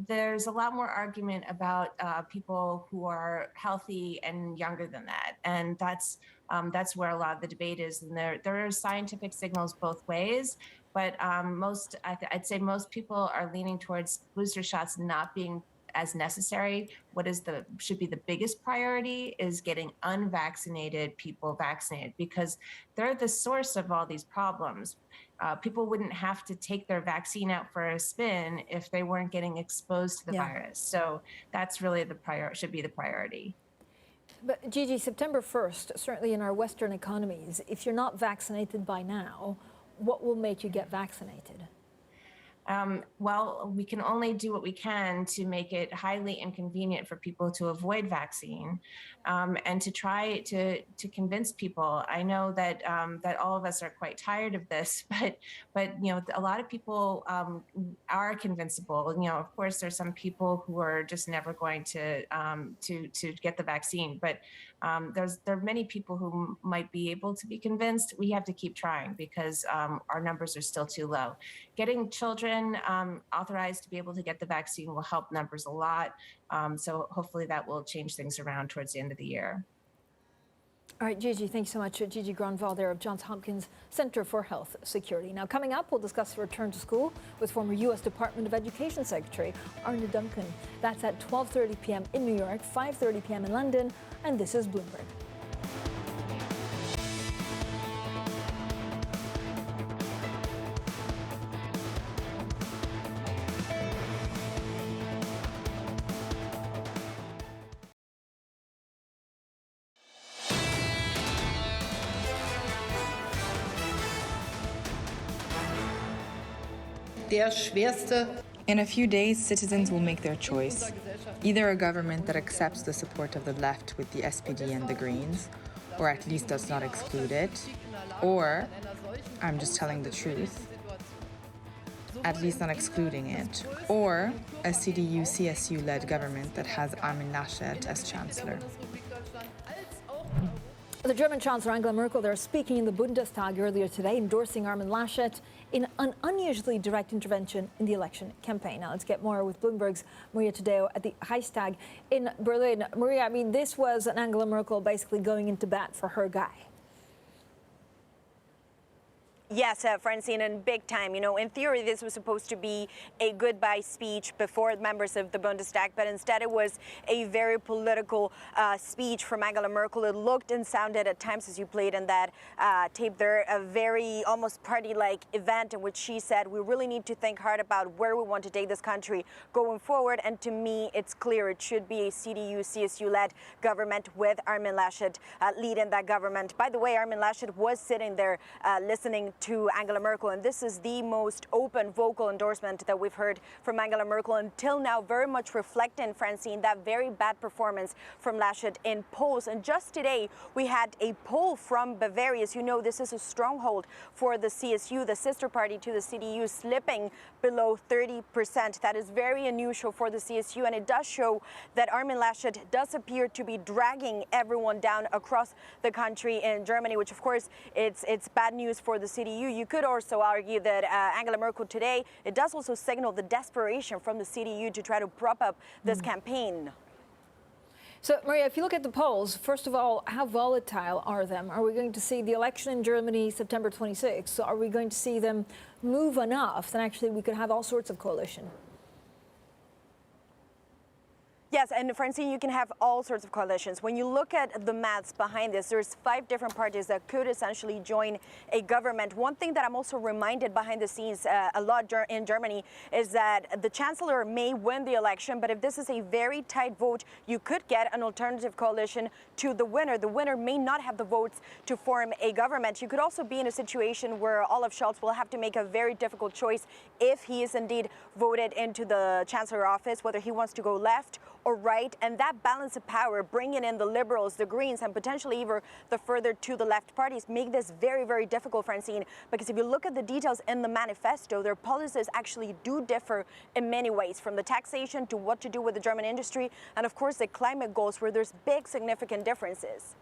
There's a lot more argument about people who are healthy and younger than that, and that's where a lot of the debate is. And there are scientific signals both ways, but I'd say most people are leaning towards booster shots not being as necessary. What should be the biggest priority is getting unvaccinated people vaccinated, because they're the source of all these problems. People wouldn't have to take their vaccine out for a spin if they weren't getting exposed to the virus. So that's really should be the priority. But Gigi, September 1st, certainly in our Western economies, if you're not vaccinated by now, what will make you get vaccinated? Well, we can only do what we can to make it highly inconvenient for people to avoid vaccine, and to try to convince people. I know that that all of us are quite tired of this, but you know, a lot of people are convincible. You know, of course, there's some people who are just never going to get the vaccine, but There are many people who might be able to be convinced. We have to keep trying because our numbers are still too low. Getting children authorized to be able to get the vaccine will help numbers a lot. So hopefully that will change things around towards the end of the year. All right, Gigi, thanks so much. Gigi Granval there of Johns Hopkins Center for Health Security. Now, coming up, we'll discuss the return to school with former U.S. Department of Education Secretary Arne Duncan. That's at 12:30 p.m. in New York, 5:30 p.m. in London, and this is Bloomberg. In a few days, citizens will make their choice. Either a government that accepts the support of the left with the SPD and the Greens, or at least does not exclude it, or, I'm just telling the truth, at least not excluding it, or a CDU-CSU-led government that has Armin Laschet as chancellor. The German Chancellor Angela Merkel there speaking in the Bundestag earlier today, endorsing Armin Laschet in an unusually direct intervention in the election campaign. Now let's get more with Bloomberg's Maria Tadeo at the Reichstag in Berlin. Maria, I mean, this was an Angela Merkel basically going into bat for her guy. Yes, Francine, and big time. You know, in theory, this was supposed to be a goodbye speech before members of the Bundestag, but instead it was a very political speech from Angela Merkel. It looked and sounded at times, as you played in that tape there, a very almost party-like event in which she said, we really need to think hard about where we want to take this country going forward. And to me, it's clear it should be a CDU-CSU-led government with Armin Laschet leading that government. By the way, Armin Laschet was sitting there listening to Angela Merkel, and this is the most open, vocal endorsement that we've heard from Angela Merkel until now, very much reflecting, Francine, that very bad performance from Laschet in polls. And just today, we had a poll from Bavaria. As you know, this is a stronghold for the CSU, the sister party to the CDU, slipping below 30%. That is very unusual for the CSU, and it does show that Armin Laschet does appear to be dragging everyone down across the country in Germany, which, of course, it's bad news for the CDU. You could also argue that Angela Merkel today, it does also signal the desperation from the CDU to try to prop up this campaign. So, Maria, if you look at the polls, first of all, how volatile are them? Are we going to see the election in Germany September 26th? So are we going to see them move enough that actually we could have all sorts of coalition? Yes, and Francine, you can have all sorts of coalitions. When you look at the maths behind this, there's 5 different parties that could essentially join a government. One thing that I'm also reminded behind the scenes a lot in Germany is that the chancellor may win the election, but if this is a very tight vote, you could get an alternative coalition to the winner. The winner may not have the votes to form a government. You could also be in a situation where Olaf Scholz will have to make a very difficult choice if he is indeed voted into the chancellor office, whether he wants to go left or right, and that balance of power, bringing in the Liberals, the Greens, and potentially even the further to the left parties, make this very, very difficult, Francine, because if you look at the details in the manifesto, their policies actually do differ in many ways, from the taxation to what to do with the German industry, and of course the climate goals, where there's big, significant differences.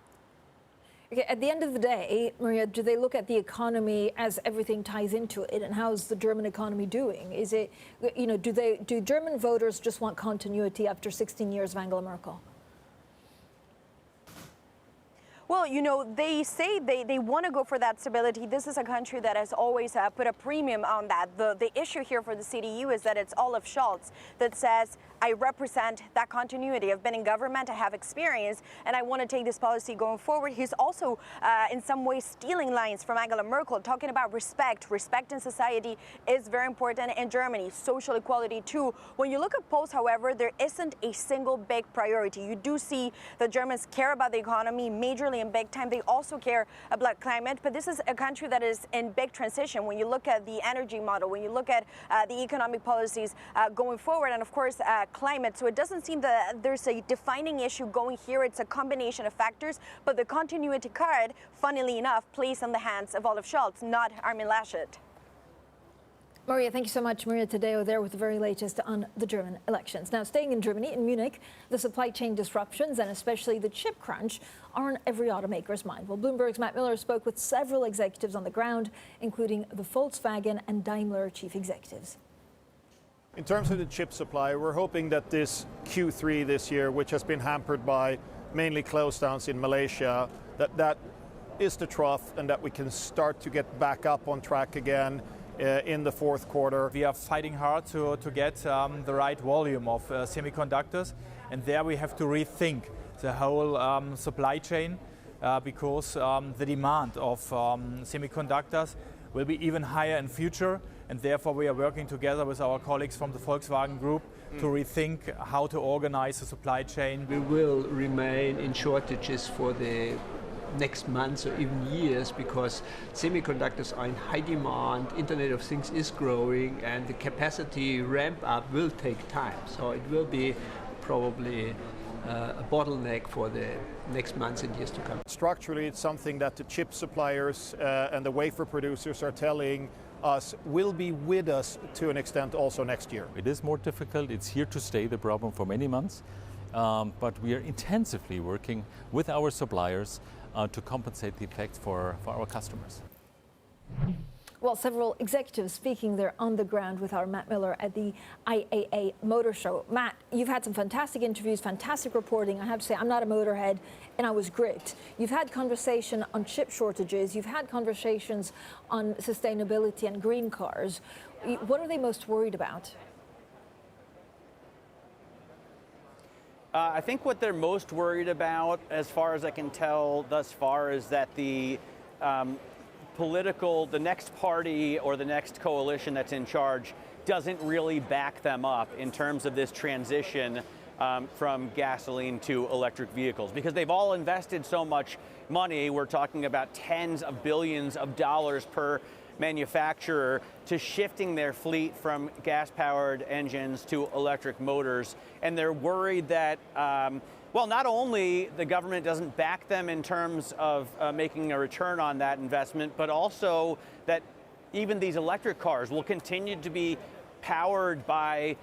Okay, at the end of the day, Maria, do they look at the economy as everything ties into it, and how's the German economy doing? Is it, you know, do German voters just want continuity after 16 years of Angela Merkel? Well, you know, they say they want to go for that stability. This is a country that has always put a premium on that. The issue here for the CDU is that it's Olaf Scholz that says, I represent that continuity. I've been in government, I have experience, and I want to take this policy going forward. He's also, in some ways, stealing lines from Angela Merkel, talking about respect. Respect in society is very important in Germany. Social equality, too. When you look at polls, however, there isn't a single big priority. You do see the Germans care about the economy majorly in big time. They also care about climate, but this is a country that is in big transition. When you look at the energy model, when you look at the economic policies going forward, and of course, climate. So it doesn't seem that there's a defining issue going here. It's a combination of factors, but the continuity card, funnily enough, plays in the hands of Olaf Scholz, not Armin Laschet. Maria, thank you so much. Maria Tadeo there with the very latest on the German elections. Now, staying in Germany, in Munich, the supply chain disruptions and especially the chip crunch are on every automaker's mind. Well, Bloomberg's Matt Miller spoke with several executives on the ground, including the Volkswagen and Daimler chief executives. In terms of the chip supply, we're hoping that this Q3 this year, which has been hampered by mainly close downs in Malaysia, that is the trough and that we can start to get back up on track again in the fourth quarter. We are fighting hard to get the right volume of semiconductors, and there we have to rethink the whole supply chain because the demand of semiconductors will be even higher in future, and therefore we are working together with our colleagues from the Volkswagen Group to rethink how to organize the supply chain. We will remain in shortages for the next months or even years because semiconductors are in high demand, Internet of Things is growing, and the capacity ramp up will take time. So it will be probably a bottleneck for the next months and years to come. Structurally, it's something that the chip suppliers and the wafer producers are telling us will be with us to an extent also next year. It is more difficult. It's here to stay, the problem, for many months. But we are intensively working with our suppliers to compensate the effects for our customers. Well, several executives speaking there on the ground with our Matt Miller at the IAA Motor Show. Matt, you've had some fantastic interviews, fantastic reporting. I have to say, I'm not a motorhead, and I was great. You've had conversation on chip shortages. You've had conversations on sustainability and green cars. What are they most worried about? I think what they're most worried about, as far as I can tell thus far, is that the the next party or the next coalition that's in charge doesn't really back them up in terms of this transition from gasoline to electric vehicles, because they've all invested so much money. We're talking about tens of billions of dollars per manufacturer to shifting their fleet from gas-powered engines to electric motors. And they're worried that, well, not only the government doesn't back them in terms of making a return on that investment, but also that even these electric cars will continue to be powered by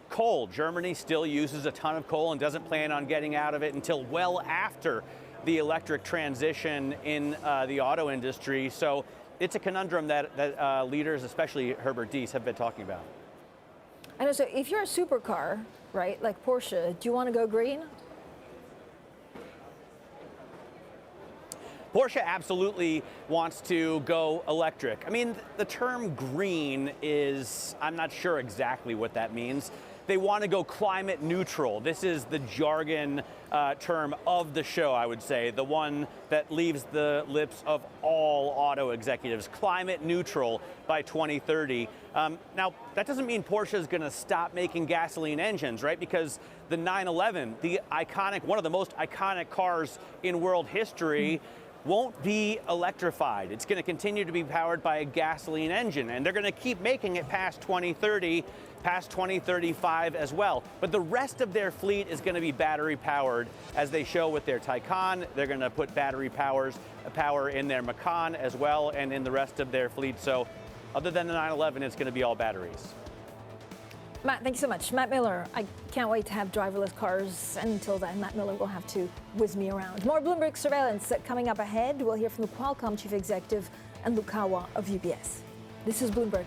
coal. Germany still uses a ton of coal and doesn't plan on getting out of it until well after the electric transition in the auto industry. So it's a conundrum that leaders, especially Herbert Diess, have been talking about. I know, so if you're a supercar, right, like Porsche, do you want to go green? Porsche absolutely wants to go electric. I mean, the term green is, I'm not sure exactly what that means. They want to go climate neutral. This is the jargon term of the show, I would say, the one that leaves the lips of all auto executives. Climate neutral by 2030. Now, that doesn't mean Porsche is going to stop making gasoline engines, right? Because the 911, the iconic, one of the most iconic cars in world history, won't be electrified. It's going to continue to be powered by a gasoline engine, and they're going to keep making it past 2030, past 2035 as well. But the rest of their fleet is going to be battery powered, as they show with their Taycan. They're going to put battery power in their Macan as well, and in the rest of their fleet. So other than the 911, it's going to be all batteries. Matt, thank you so much. Matt Miller, I can't wait to have driverless cars. And until then, Matt Miller will have to whiz me around. More Bloomberg surveillance coming up ahead. We'll hear from the Qualcomm chief executive and Luke Kawa of UBS. This is Bloomberg.